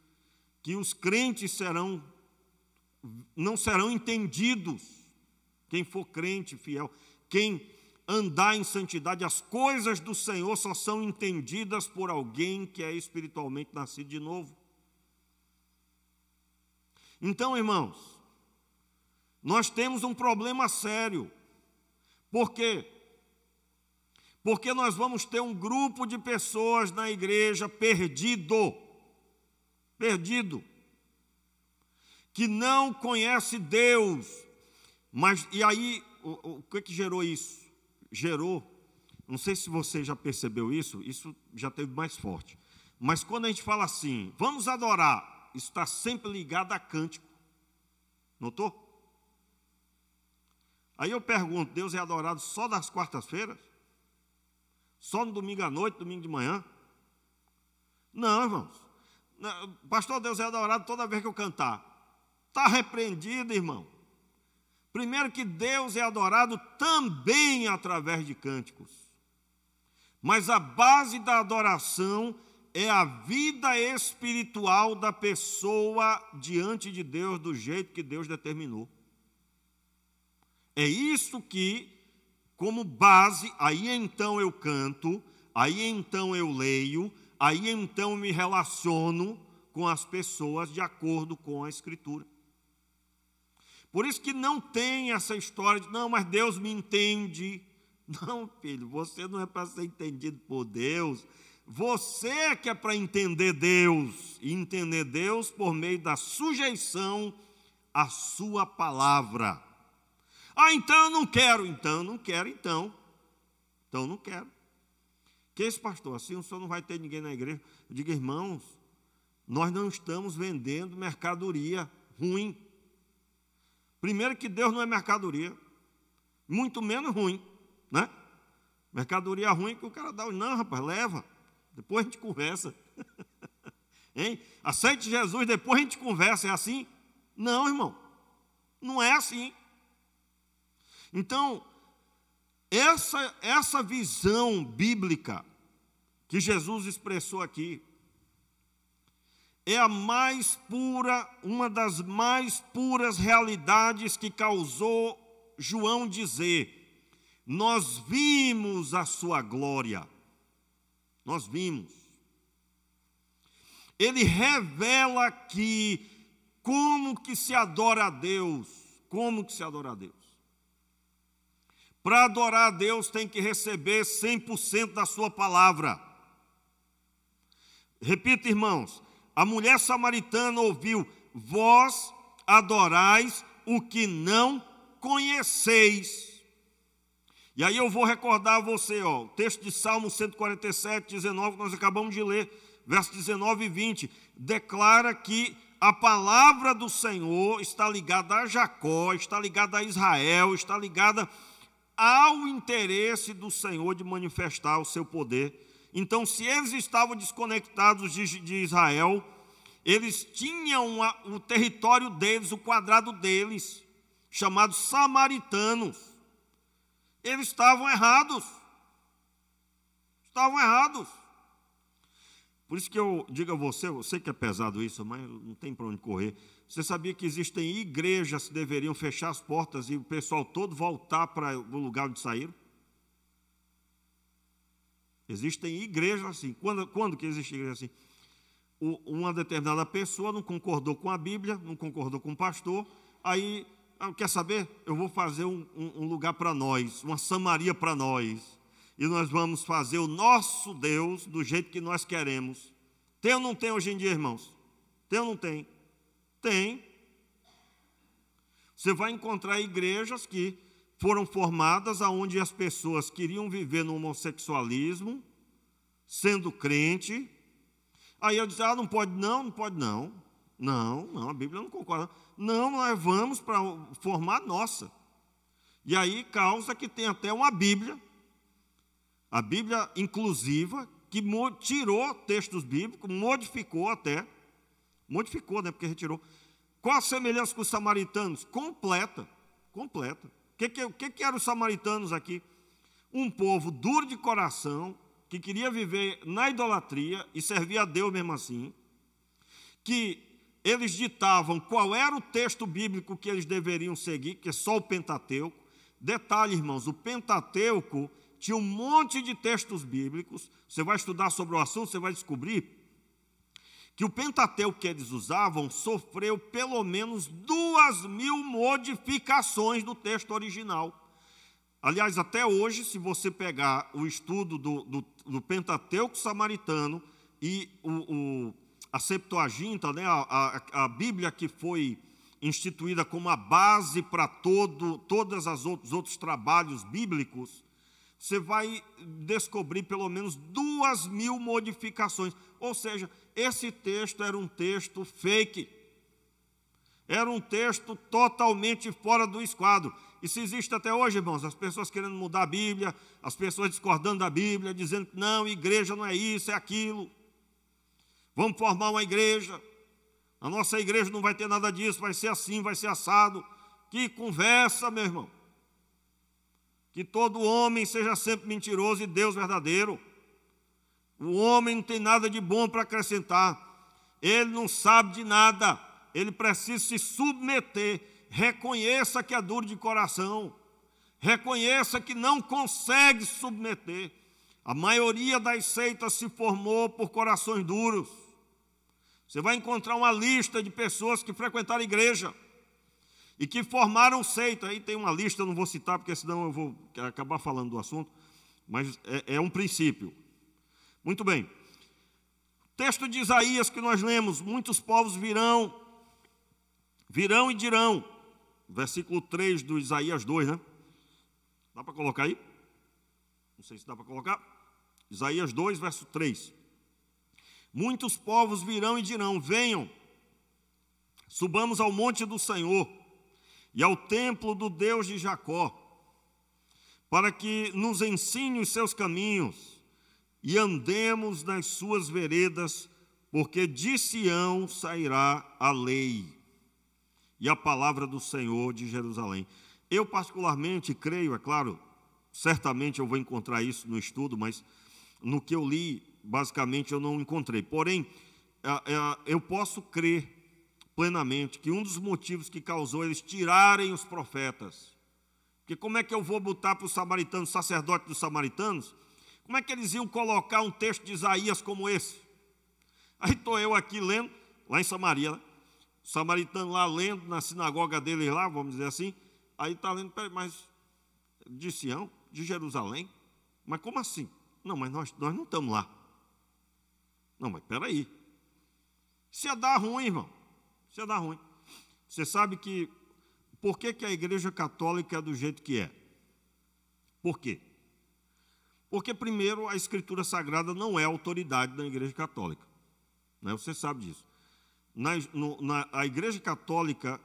que os crentes não serão entendidos. Quem for crente, fiel, quem andar em santidade, as coisas do Senhor só são entendidas por alguém que é espiritualmente nascido de novo. Então, irmãos, nós temos um problema sério. Por quê? Porque nós vamos ter um grupo de pessoas na igreja perdido, que não conhece Deus. Mas, e aí, o que gerou isso? Gerou, não sei se você já percebeu isso já teve mais forte. Mas quando a gente fala assim, vamos adorar, isso está sempre ligado a cântico. Notou? Aí eu pergunto, Deus é adorado só nas quartas-feiras? Só no domingo à noite, domingo de manhã? Não, irmãos. Pastor, Deus é adorado toda vez que eu cantar. Está repreendido, irmão. Primeiro que Deus é adorado também através de cânticos. Mas a base da adoração é a vida espiritual da pessoa diante de Deus, do jeito que Deus determinou. É isso que, como base, aí então eu canto, aí então eu leio, Aí então me relaciono com as pessoas de acordo com a Escritura. Por isso que não tem essa história de, não, mas Deus me entende. Não, filho, você não é para ser entendido por Deus. Você que é para entender Deus, e entender Deus por meio da sujeição à sua palavra. Ah, então eu não quero. Então eu não quero, então. Então eu não quero. Que esse pastor, assim o senhor não vai ter ninguém na igreja. Eu digo, irmãos, nós não estamos vendendo mercadoria ruim. Primeiro que Deus não é mercadoria, muito menos ruim, né? Mercadoria ruim que o cara dá, não, rapaz, leva, depois a gente conversa. Hein? Aceite Jesus, depois a gente conversa, é assim? Não, irmão, não é assim. Então, essa visão bíblica que Jesus expressou aqui, é a mais pura, uma das mais puras realidades que causou João dizer: nós vimos a sua glória. Nós vimos. Ele revela aqui como que se adora a Deus. Como que se adora a Deus? Para adorar a Deus tem que receber 100% da sua palavra. Repita, irmãos. A mulher samaritana ouviu: vós adorais o que não conheceis. E aí eu vou recordar a você, o texto de Salmo 147, 19, que nós acabamos de ler, versos 19 e 20, declara que a palavra do Senhor está ligada a Jacó, está ligada a Israel, está ligada ao interesse do Senhor de manifestar o seu poder. Então, se eles estavam desconectados de Israel, eles tinham o território deles, o quadrado deles, chamado samaritanos. Eles estavam errados. Estavam errados. Por isso que eu digo a você, eu sei que é pesado isso, mas não tem para onde correr. Você sabia que existem igrejas que deveriam fechar as portas e o pessoal todo voltar para o lugar onde saíram? Existem igrejas assim. Quando que existe igreja assim? Uma determinada pessoa não concordou com a Bíblia, não concordou com o pastor, aí, quer saber? Eu vou fazer um lugar para nós, uma Samaria para nós, e nós vamos fazer o nosso Deus do jeito que nós queremos. Tem ou não tem hoje em dia, irmãos? Tem ou não tem? Tem. Você vai encontrar igrejas que foram formadas onde as pessoas queriam viver no homossexualismo, sendo crente. Aí eu disse, não pode não, não pode não. Não, a Bíblia não concorda. Não, nós vamos para formar nossa. E aí causa que tem até uma Bíblia, a Bíblia inclusiva, que tirou textos bíblicos, modificou, né? Porque retirou. Qual a semelhança com os samaritanos? Completa. O que eram os samaritanos aqui? Um povo duro de coração, que queria viver na idolatria e servir a Deus mesmo assim, que eles ditavam qual era o texto bíblico que eles deveriam seguir, que é só o Pentateuco. Detalhe, irmãos, o Pentateuco tinha um monte de textos bíblicos. Você vai estudar sobre o assunto, você vai descobrir que o Pentateuco que eles usavam sofreu pelo menos 2.000 modificações do texto original. Aliás, até hoje, se você pegar o estudo do Pentateuco samaritano e a Septuaginta, né, a Bíblia que foi instituída como a base para todos os outros trabalhos bíblicos, você vai descobrir pelo menos 2.000 modificações. Ou seja, esse texto era um texto fake. Era um texto totalmente fora do esquadro. Isso existe até hoje, irmãos, as pessoas querendo mudar a Bíblia, as pessoas discordando da Bíblia, dizendo que não, igreja não é isso, é aquilo. Vamos formar uma igreja. A nossa igreja não vai ter nada disso, vai ser assim, vai ser assado. Que conversa, meu irmão. Que todo homem seja sempre mentiroso e Deus verdadeiro. O homem não tem nada de bom para acrescentar. Ele não sabe de nada. Ele precisa se submeter. Reconheça que é duro de coração. Reconheça que não consegue se submeter. A maioria das seitas se formou por corações duros. Você vai encontrar uma lista de pessoas que frequentaram a igreja e que formaram seita. Aí tem uma lista, eu não vou citar, porque senão eu vou acabar falando do assunto, mas é um princípio. Muito bem. O texto de Isaías que nós lemos, muitos povos virão e dirão. Versículo 3 do Isaías 2, né? Dá para colocar aí? Não sei se dá para colocar. Isaías 2, verso 3. Muitos povos virão e dirão: venham, subamos ao monte do Senhor e ao templo do Deus de Jacó, para que nos ensine os seus caminhos e andemos nas suas veredas, porque de Sião sairá a lei e a palavra do Senhor de Jerusalém. Eu particularmente creio, é claro, certamente eu vou encontrar isso no estudo, mas no que eu li, basicamente eu não encontrei. Porém, eu posso crer plenamente que um dos motivos que causou eles tirarem os profetas, porque como é que eu vou botar para os samaritanos, sacerdotes dos samaritanos, como é que eles iam colocar um texto de Isaías como esse? Aí estou eu aqui lendo, lá em Samaria, né? O samaritano lá lendo, na sinagoga deles lá, vamos dizer assim, aí está lendo, mas de Sião, de Jerusalém, mas como assim? Não, mas nós não estamos lá. Não, mas espera aí. Isso ia dar ruim, irmão. Isso ia dar ruim. Você sabe que... Por que a Igreja Católica é do jeito que é? Por quê? Porque, primeiro, a Escritura Sagrada não é autoridade da Igreja Católica. Né? Você sabe disso. A Igreja Católica,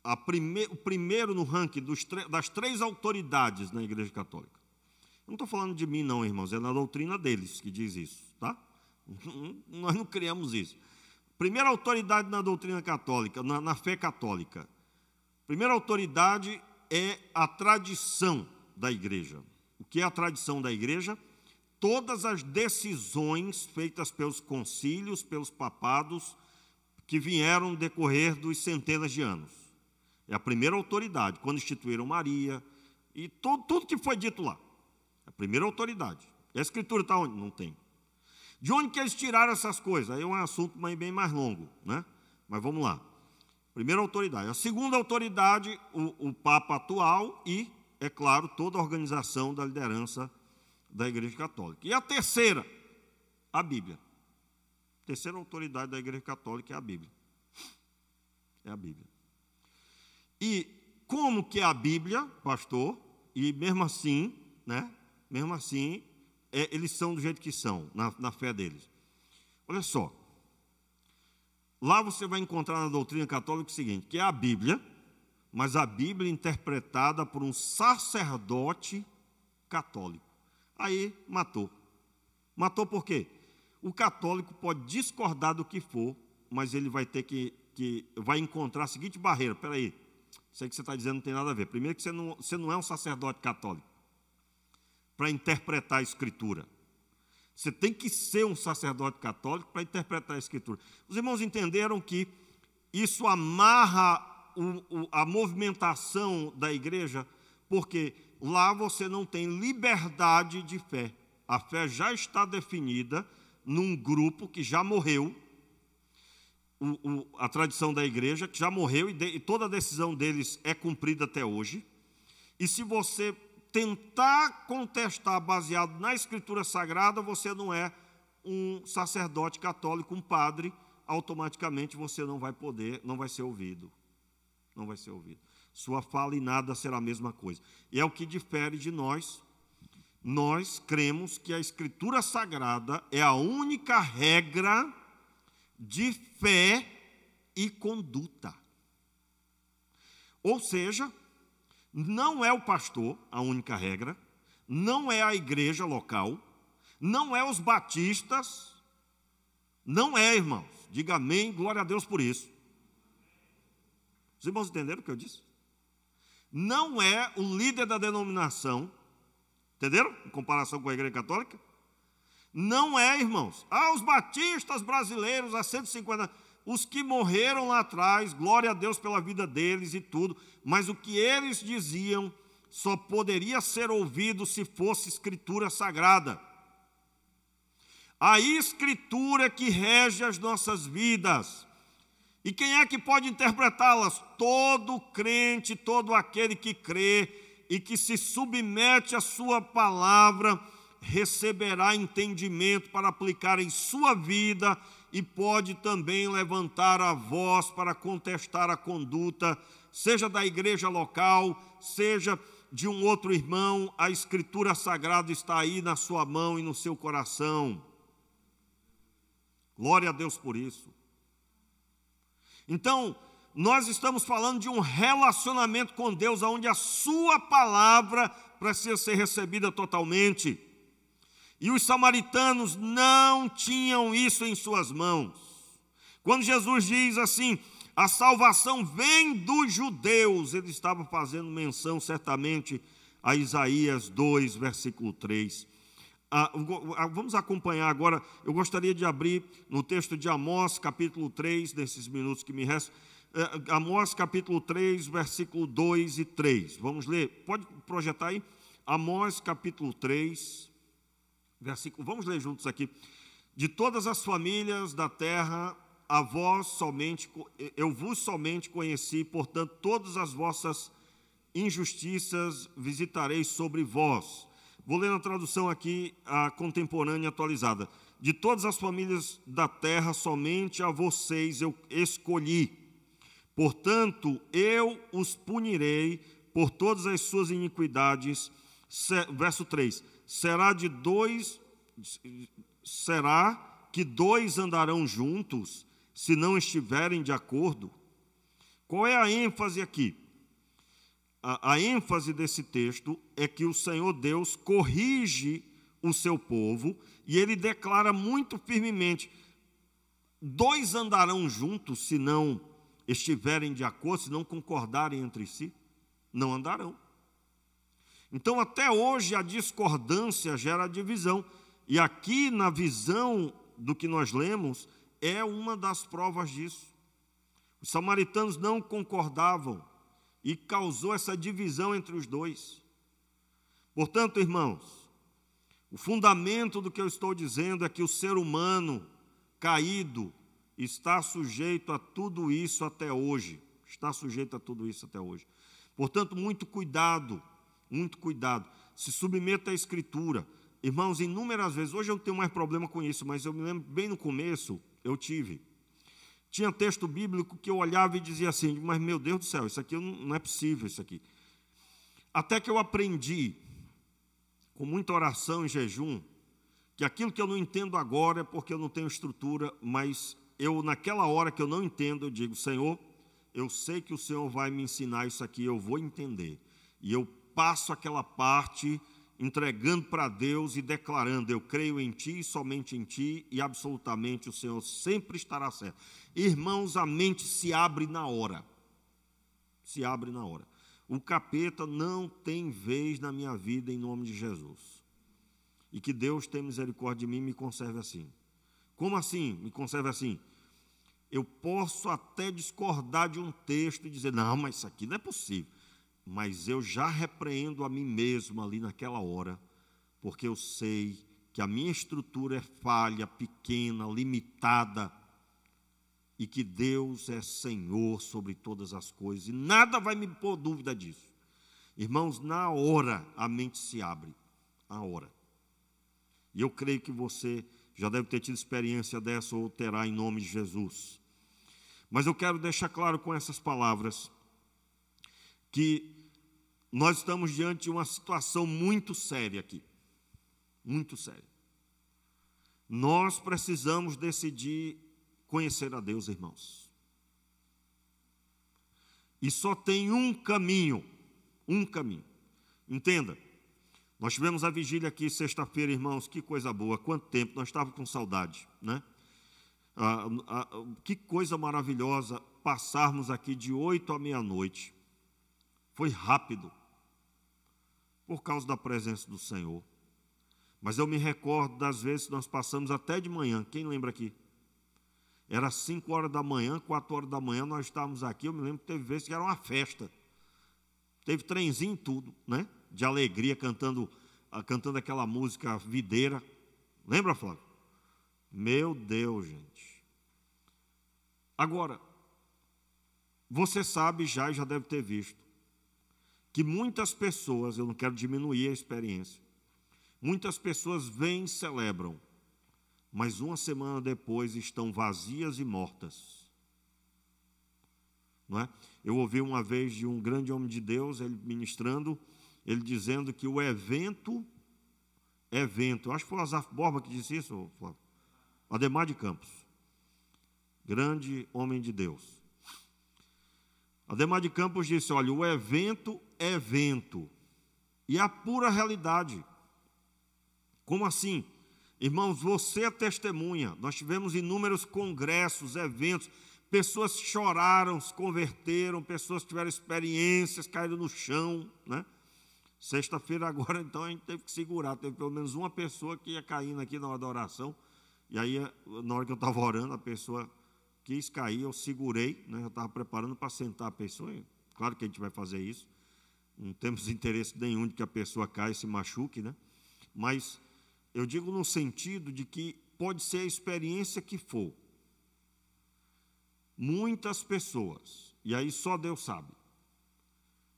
o primeiro no ranking das três autoridades na Igreja Católica. Não estou falando de mim, não, irmãos. É na doutrina deles que diz isso, tá? Nós não criamos isso. Primeira autoridade na doutrina católica, na fé católica. Primeira autoridade é a tradição da igreja. O que é a tradição da igreja? Todas as decisões feitas pelos concílios, pelos papados, que vieram no decorrer dos centenas de anos. É a primeira autoridade, quando instituíram Maria, e tudo que foi dito lá. A primeira autoridade. E a Escritura está onde? Não tem. De onde que eles tiraram essas coisas? Aí é um assunto bem mais longo, né? Mas vamos lá. Primeira autoridade. A segunda autoridade, o Papa atual e, é claro, toda a organização da liderança da Igreja Católica. E a terceira, a Bíblia. A terceira autoridade da Igreja Católica é a Bíblia. É a Bíblia. E como que é a Bíblia, pastor? E mesmo assim, né? Mesmo assim, eles são do jeito que são, na fé deles. Olha só. Lá você vai encontrar na doutrina católica o seguinte, que é a Bíblia, mas a Bíblia interpretada por um sacerdote católico. Aí matou. Matou por quê? O católico pode discordar do que for, mas ele vai ter vai encontrar a seguinte barreira. Espera aí, isso aí que você está dizendo não tem nada a ver. Primeiro que você não é um sacerdote católico para interpretar a Escritura. Você tem que ser um sacerdote católico para interpretar a Escritura. Os irmãos entenderam que isso amarra a movimentação da igreja, porque lá você não tem liberdade de fé. A fé já está definida num grupo que já morreu, a tradição da igreja, que já morreu, e toda a decisão deles é cumprida até hoje. E se você tentar contestar baseado na Escritura Sagrada, você não é um sacerdote católico, um padre, automaticamente você não vai ser ouvido. Não vai ser ouvido. Sua fala e nada será a mesma coisa. E é o que difere de nós. Nós cremos que a Escritura Sagrada é a única regra de fé e conduta. Ou seja, não é o pastor a única regra, não é a igreja local, não é os batistas, não é, irmãos. Diga amém, glória a Deus por isso. Os irmãos entenderam o que eu disse? Não é o líder da denominação, entenderam? Em comparação com a igreja católica. Não é, irmãos. Os batistas brasileiros há 150 anos, os que morreram lá atrás, glória a Deus pela vida deles e tudo, mas o que eles diziam só poderia ser ouvido se fosse Escritura Sagrada. A Escritura que rege as nossas vidas. E quem é que pode interpretá-las? Todo crente, todo aquele que crê e que se submete à sua palavra, receberá entendimento para aplicar em sua vida e pode também levantar a voz para contestar a conduta, seja da igreja local, seja de um outro irmão. A Escritura Sagrada está aí na sua mão e no seu coração. Glória a Deus por isso. Então, nós estamos falando de um relacionamento com Deus, onde a sua palavra precisa ser recebida totalmente. E os samaritanos não tinham isso em suas mãos. Quando Jesus diz assim, a salvação vem dos judeus, ele estava fazendo menção certamente a Isaías 2, versículo 3. Vamos acompanhar agora, eu gostaria de abrir no texto de Amós, capítulo 3, nesses minutos que me restam. Amós, capítulo 3, versículo 2 e 3. Vamos ler, pode projetar aí? Amós, capítulo 3, versículo, vamos ler juntos aqui. De todas as famílias da terra, eu vos somente conheci, portanto, todas as vossas injustiças visitarei sobre vós. Vou ler na tradução aqui, a contemporânea atualizada. De todas as famílias da terra, somente a vocês eu escolhi. Portanto, eu os punirei por todas as suas iniquidades. Verso 3. Será que dois andarão juntos, se não estiverem de acordo? Qual é a ênfase aqui? A ênfase desse texto é que o Senhor Deus corrige o seu povo e ele declara muito firmemente: dois andarão juntos se não estiverem de acordo, se não concordarem entre si, não andarão. Então, até hoje, a discordância gera divisão. E aqui, na visão do que nós lemos, é uma das provas disso. Os samaritanos não concordavam e causou essa divisão entre os dois. Portanto, irmãos, o fundamento do que eu estou dizendo é que o ser humano caído está sujeito a tudo isso até hoje. Está sujeito a tudo isso até hoje. Portanto, muito cuidado, se submeta à Escritura. Irmãos, inúmeras vezes, hoje eu tenho mais problema com isso, mas eu me lembro, bem no começo, eu tive. Tinha texto bíblico que eu olhava e dizia assim, mas meu Deus do céu, isso aqui não é possível, isso aqui. Até que eu aprendi, com muita oração e jejum, que aquilo que eu não entendo agora é porque eu não tenho estrutura, mas eu, naquela hora que eu não entendo, eu digo, Senhor, eu sei que o Senhor vai me ensinar isso aqui, eu vou entender. E eu passo aquela parte entregando para Deus e declarando, eu creio em Ti, somente em Ti, e absolutamente o Senhor sempre estará certo. Irmãos, a mente se abre na hora. Se abre na hora. O capeta não tem vez na minha vida em nome de Jesus. E que Deus tenha misericórdia de mim e me conserve assim. Como assim? Me conserve assim? Eu posso até discordar de um texto e dizer, não, mas isso aqui não é possível. Mas eu já repreendo a mim mesmo ali naquela hora, porque eu sei que a minha estrutura é falha, pequena, limitada, e que Deus é Senhor sobre todas as coisas, e nada vai me pôr dúvida disso. Irmãos, na hora a mente se abre, na hora. E eu creio que você já deve ter tido experiência dessa ou terá em nome de Jesus. Mas eu quero deixar claro com essas palavras que nós estamos diante de uma situação muito séria aqui. Muito séria. Nós precisamos decidir conhecer a Deus, irmãos. E só tem um caminho. Um caminho. Entenda. Nós tivemos a vigília aqui sexta-feira, irmãos. Que coisa boa. Quanto tempo. Nós estávamos com saudade, né? Que coisa maravilhosa passarmos aqui de 8 à meia-noite. Foi rápido, por causa da presença do Senhor. Mas eu me recordo das vezes que nós passamos até de manhã. Quem lembra aqui? Era 5 horas da manhã, 4 horas da manhã, nós estávamos aqui. Eu me lembro que teve vezes que era uma festa. Teve trenzinho tudo, né? De alegria, cantando aquela música videira. Lembra, Flávio? Meu Deus, gente. Agora, você sabe já deve ter visto, que muitas pessoas, eu não quero diminuir a experiência, muitas pessoas vêm e celebram, mas uma semana depois estão vazias e mortas. Não é? Eu ouvi uma vez de um grande homem de Deus, ele ministrando, ele dizendo que o evento, acho que foi o Azaf Borba que disse isso, Flávio. Ademar de Campos, grande homem de Deus. Ademar de Campos disse, olha, o evento é evento, e a pura realidade. Como assim? Irmãos, você é testemunha, nós tivemos inúmeros congressos, eventos, pessoas choraram, se converteram, pessoas tiveram experiências, caíram no chão, né? Sexta-feira agora, então, a gente teve que segurar, teve pelo menos uma pessoa que ia caindo aqui na hora da oração, e aí, na hora que eu estava orando, a pessoa quis cair, eu segurei, né? Eu estava preparando para sentar a pessoa, e claro que a gente vai fazer isso, não temos interesse nenhum de que a pessoa caia e se machuque, né? Mas eu digo no sentido de que pode ser a experiência que for, muitas pessoas, e aí só Deus sabe,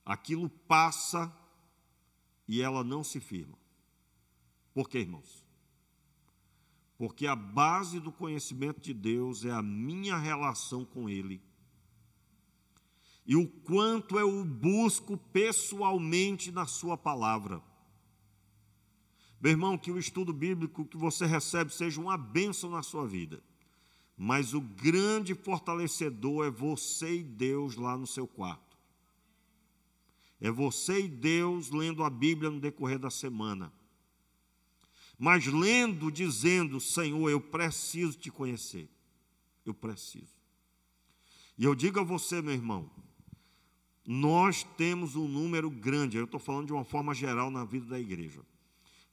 aquilo passa e ela não se firma. Por quê, irmãos? Porque a base do conhecimento de Deus é a minha relação com Ele. E o quanto eu o busco pessoalmente na sua palavra. Meu irmão, que o estudo bíblico que você recebe seja uma bênção na sua vida. Mas o grande fortalecedor é você e Deus lá no seu quarto. É você e Deus lendo a Bíblia no decorrer da semana. Mas lendo, dizendo, Senhor, eu preciso te conhecer. Eu preciso. E eu digo a você, meu irmão, nós temos um número grande, eu estou falando de uma forma geral na vida da igreja.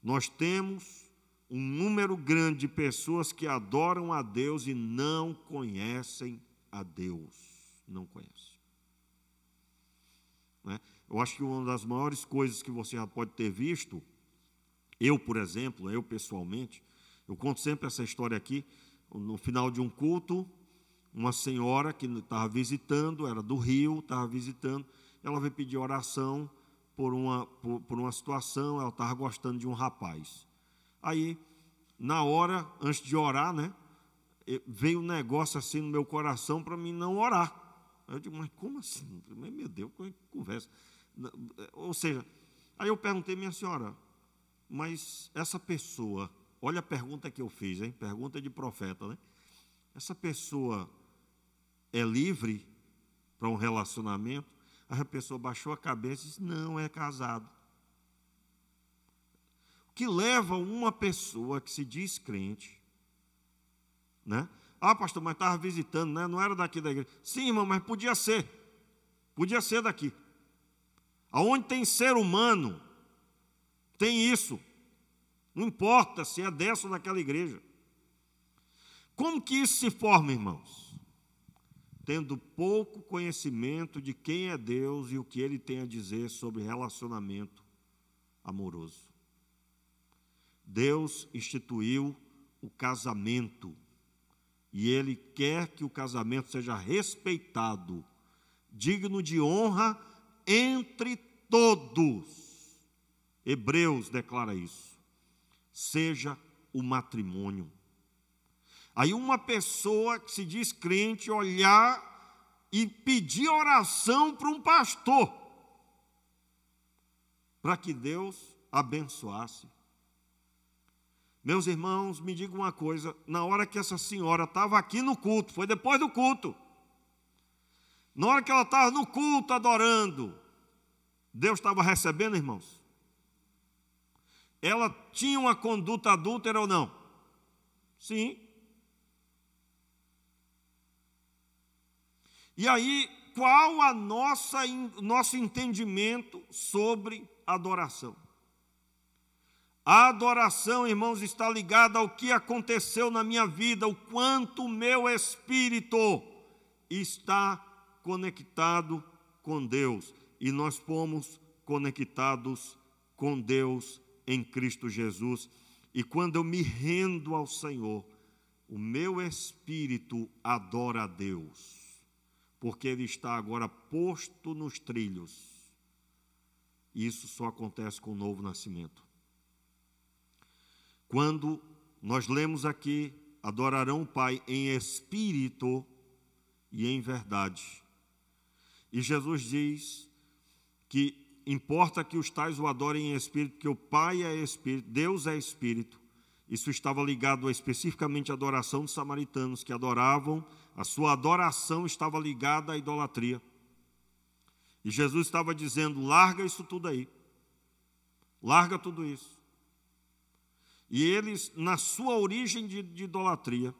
Nós temos um número grande de pessoas que adoram a Deus e não conhecem a Deus. Não conhecem. Né? Eu acho que uma das maiores coisas que você já pode ter visto, eu, por exemplo, eu pessoalmente, eu conto sempre essa história aqui, no final de um culto, uma senhora que estava visitando, era do Rio, estava visitando, ela veio pedir oração por uma situação, ela estava gostando de um rapaz. Aí, na hora, antes de orar, né, veio um negócio assim no meu coração para mim não orar. Eu digo, mas como assim? Meu Deus, que conversa. Ou seja, aí eu perguntei, minha senhora, mas essa pessoa, olha a pergunta que eu fiz, hein? Pergunta de profeta, né? Essa pessoa é livre para um relacionamento? Aí a pessoa baixou a cabeça e disse, não, é casado. O que leva uma pessoa que se diz crente, né? Ah, pastor, mas estava visitando, né? Não era daqui da igreja. Sim, irmão, mas podia ser daqui. Aonde tem ser humano, tem isso. Não importa se é dessa ou daquela igreja. Como que isso se forma, irmãos? Tendo pouco conhecimento de quem é Deus e o que Ele tem a dizer sobre relacionamento amoroso. Deus instituiu o casamento e Ele quer que o casamento seja respeitado, digno de honra entre todos. Hebreus declara isso. Seja o matrimônio. Aí uma pessoa que se diz crente olhar e pedir oração para um pastor, para que Deus abençoasse. Meus irmãos, me digam uma coisa, na hora que essa senhora estava aqui no culto, foi depois do culto, na hora que ela estava no culto adorando, Deus estava recebendo, irmãos? Ela tinha uma conduta adúltera ou não? Sim. E aí, qual nosso entendimento sobre adoração? A adoração, irmãos, está ligada ao que aconteceu na minha vida, o quanto o meu espírito está conectado com Deus. e nós fomos conectados com Deus em Cristo Jesus. E quando eu me rendo ao Senhor, o meu espírito adora a Deus, porque Ele está agora posto nos trilhos. E isso só acontece com o novo nascimento. Quando nós lemos aqui, adorarão o Pai em espírito e em verdade. E Jesus diz que importa que os tais o adorem em espírito, porque o Pai é espírito, Deus é espírito. Isso estava ligado especificamente à adoração dos samaritanos, que adoravam, a sua adoração estava ligada à idolatria. E Jesus estava dizendo, larga isso tudo aí. Larga tudo isso. E eles, na sua origem de idolatria,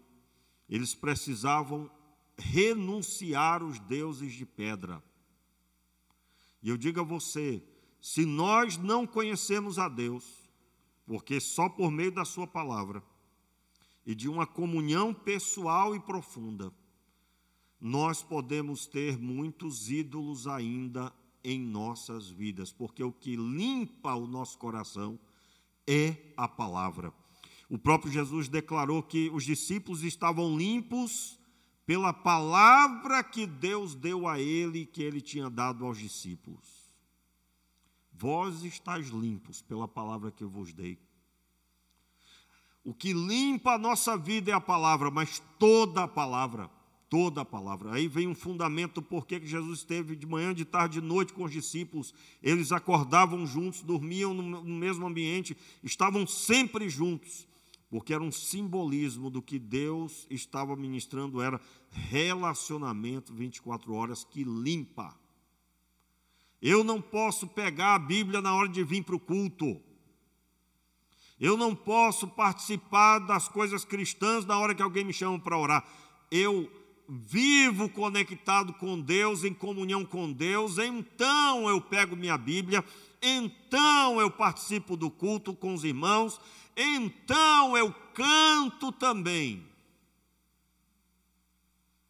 eles precisavam renunciar os deuses de pedra. E eu digo a você, se nós não conhecemos a Deus, porque só por meio da sua palavra e de uma comunhão pessoal e profunda, nós podemos ter muitos ídolos ainda em nossas vidas, porque o que limpa o nosso coração é a palavra. O próprio Jesus declarou que os discípulos estavam limpos pela palavra que Deus deu a ele, que ele tinha dado aos discípulos. Vós estáis limpos pela palavra que eu vos dei. O que limpa a nossa vida é a palavra, mas toda a palavra, toda a palavra. Aí vem um fundamento por que Jesus esteve de manhã, de tarde, de noite com os discípulos. Eles acordavam juntos, dormiam no mesmo ambiente, estavam sempre juntos, porque era um simbolismo do que Deus estava ministrando, era relacionamento 24 horas que limpa. Eu não posso pegar a Bíblia na hora de vir para o culto. Eu não posso participar das coisas cristãs na hora que alguém me chama para orar. Eu vivo conectado com Deus, em comunhão com Deus, então eu pego minha Bíblia, então eu participo do culto com os irmãos, então eu canto também.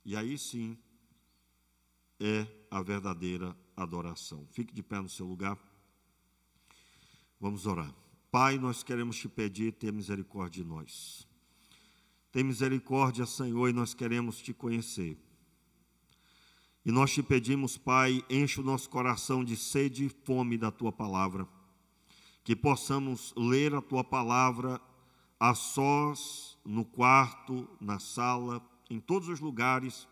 E aí sim é a verdadeira adoração. Fique de pé no seu lugar. Vamos orar. Pai, nós queremos te pedir, tenha misericórdia de nós. Tem misericórdia, Senhor, e nós queremos te conhecer. E nós te pedimos, Pai, enche o nosso coração de sede e fome da Tua palavra. Que possamos ler a Tua palavra a sós, no quarto, na sala, em todos os lugares.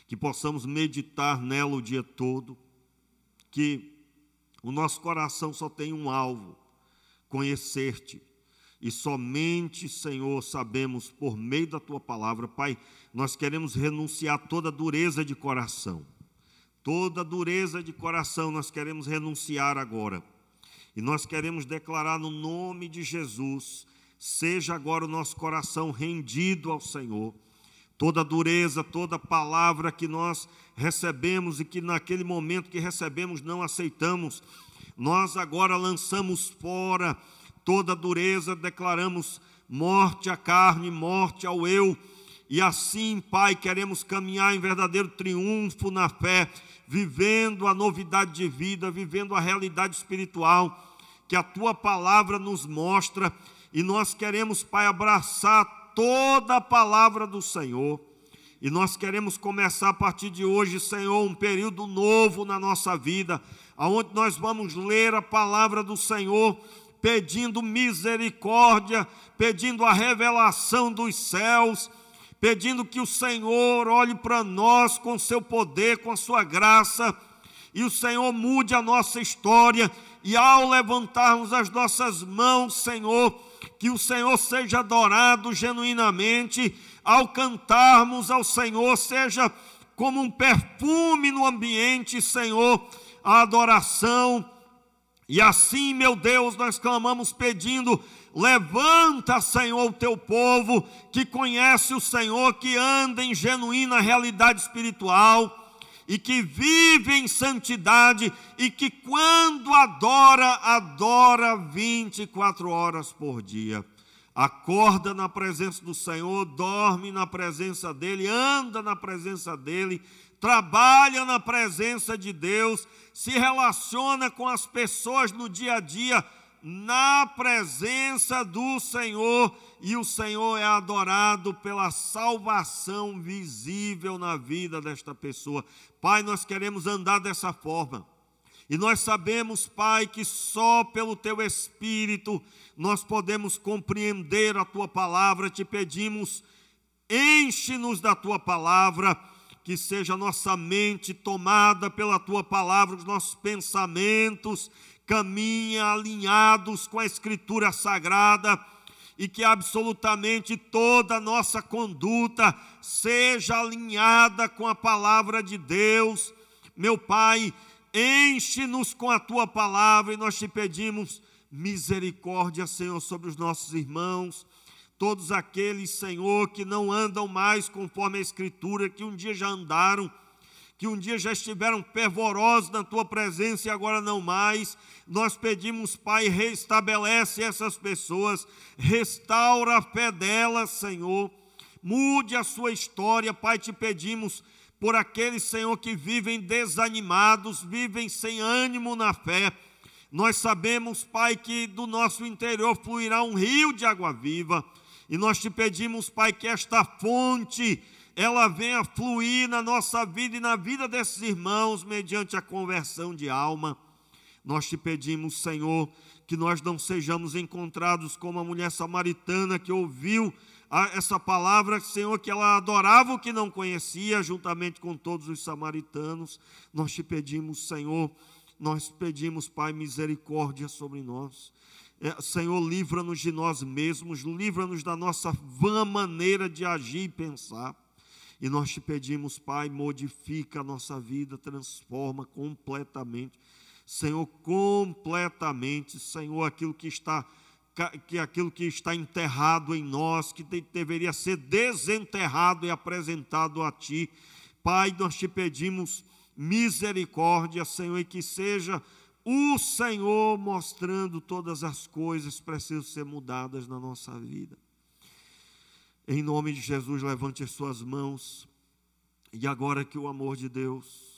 Que possamos meditar nela o dia todo. Que o nosso coração só tem um alvo, conhecer-te. E somente, Senhor, sabemos por meio da Tua palavra, Pai, nós queremos renunciar a toda dureza de coração. Toda dureza de coração nós queremos renunciar agora. E nós queremos declarar no nome de Jesus, seja agora o nosso coração rendido ao Senhor. Toda dureza, toda palavra que nós recebemos e que naquele momento que recebemos não aceitamos, nós agora lançamos fora toda dureza, declaramos morte à carne, morte ao eu. E assim, Pai, queremos caminhar em verdadeiro triunfo na fé, vivendo a novidade de vida, vivendo a realidade espiritual que a Tua palavra nos mostra. E nós queremos, Pai, abraçar toda a palavra do Senhor. E nós queremos começar a partir de hoje, Senhor, um período novo na nossa vida, onde nós vamos ler a palavra do Senhor, pedindo misericórdia, pedindo a revelação dos céus, pedindo que o Senhor olhe para nós com seu poder, com a sua graça, e o Senhor mude a nossa história, e ao levantarmos as nossas mãos, Senhor, que o Senhor seja adorado genuinamente, ao cantarmos ao Senhor, seja como um perfume no ambiente, Senhor, a adoração. E assim, meu Deus, nós clamamos pedindo, levanta, Senhor, o Teu povo, que conhece o Senhor, que anda em genuína realidade espiritual, e que vive em santidade, e que quando adora, adora 24 horas por dia. Acorda na presença do Senhor, dorme na presença dEle, anda na presença dEle, trabalha na presença de Deus, se relaciona com as pessoas no dia a dia, na presença do Senhor, e o Senhor é adorado pela salvação visível na vida desta pessoa. Pai, nós queremos andar dessa forma, e nós sabemos, Pai, que só pelo Teu Espírito nós podemos compreender a Tua palavra. Te pedimos, enche-nos da Tua palavra, que seja nossa mente tomada pela Tua palavra, os nossos pensamentos caminhem alinhados com a Escritura Sagrada, e que absolutamente toda a nossa conduta seja alinhada com a palavra de Deus. Meu Pai, enche-nos com a Tua palavra, e nós te pedimos misericórdia, Senhor, sobre os nossos irmãos, todos aqueles, Senhor, que não andam mais conforme a Escritura, que um dia já andaram, que um dia já estiveram fervorosos na Tua presença e agora não mais. Nós pedimos, Pai, restabelece essas pessoas, restaura a fé delas, Senhor, mude a sua história. Pai, te pedimos por aqueles, Senhor, que vivem desanimados, vivem sem ânimo na fé. Nós sabemos, Pai, que do nosso interior fluirá um rio de água viva, e nós te pedimos, Pai, que esta fonte ela venha fluir na nossa vida e na vida desses irmãos, mediante a conversão de alma. Nós te pedimos, Senhor, que nós não sejamos encontrados como a mulher samaritana que ouviu essa palavra, Senhor, que ela adorava o que não conhecia, juntamente com todos os samaritanos. Nós te pedimos, Senhor, nós pedimos, Pai, misericórdia sobre nós. Senhor, livra-nos de nós mesmos, livra-nos da nossa vã maneira de agir e pensar. E nós te pedimos, Pai, modifica a nossa vida, transforma completamente. Senhor, completamente, Senhor, aquilo que está enterrado em nós, que deveria ser desenterrado e apresentado a Ti. Pai, nós te pedimos misericórdia, Senhor, e que seja o Senhor mostrando todas as coisas que precisam ser mudadas na nossa vida. Em nome de Jesus, levante as suas mãos, e agora que o amor de Deus,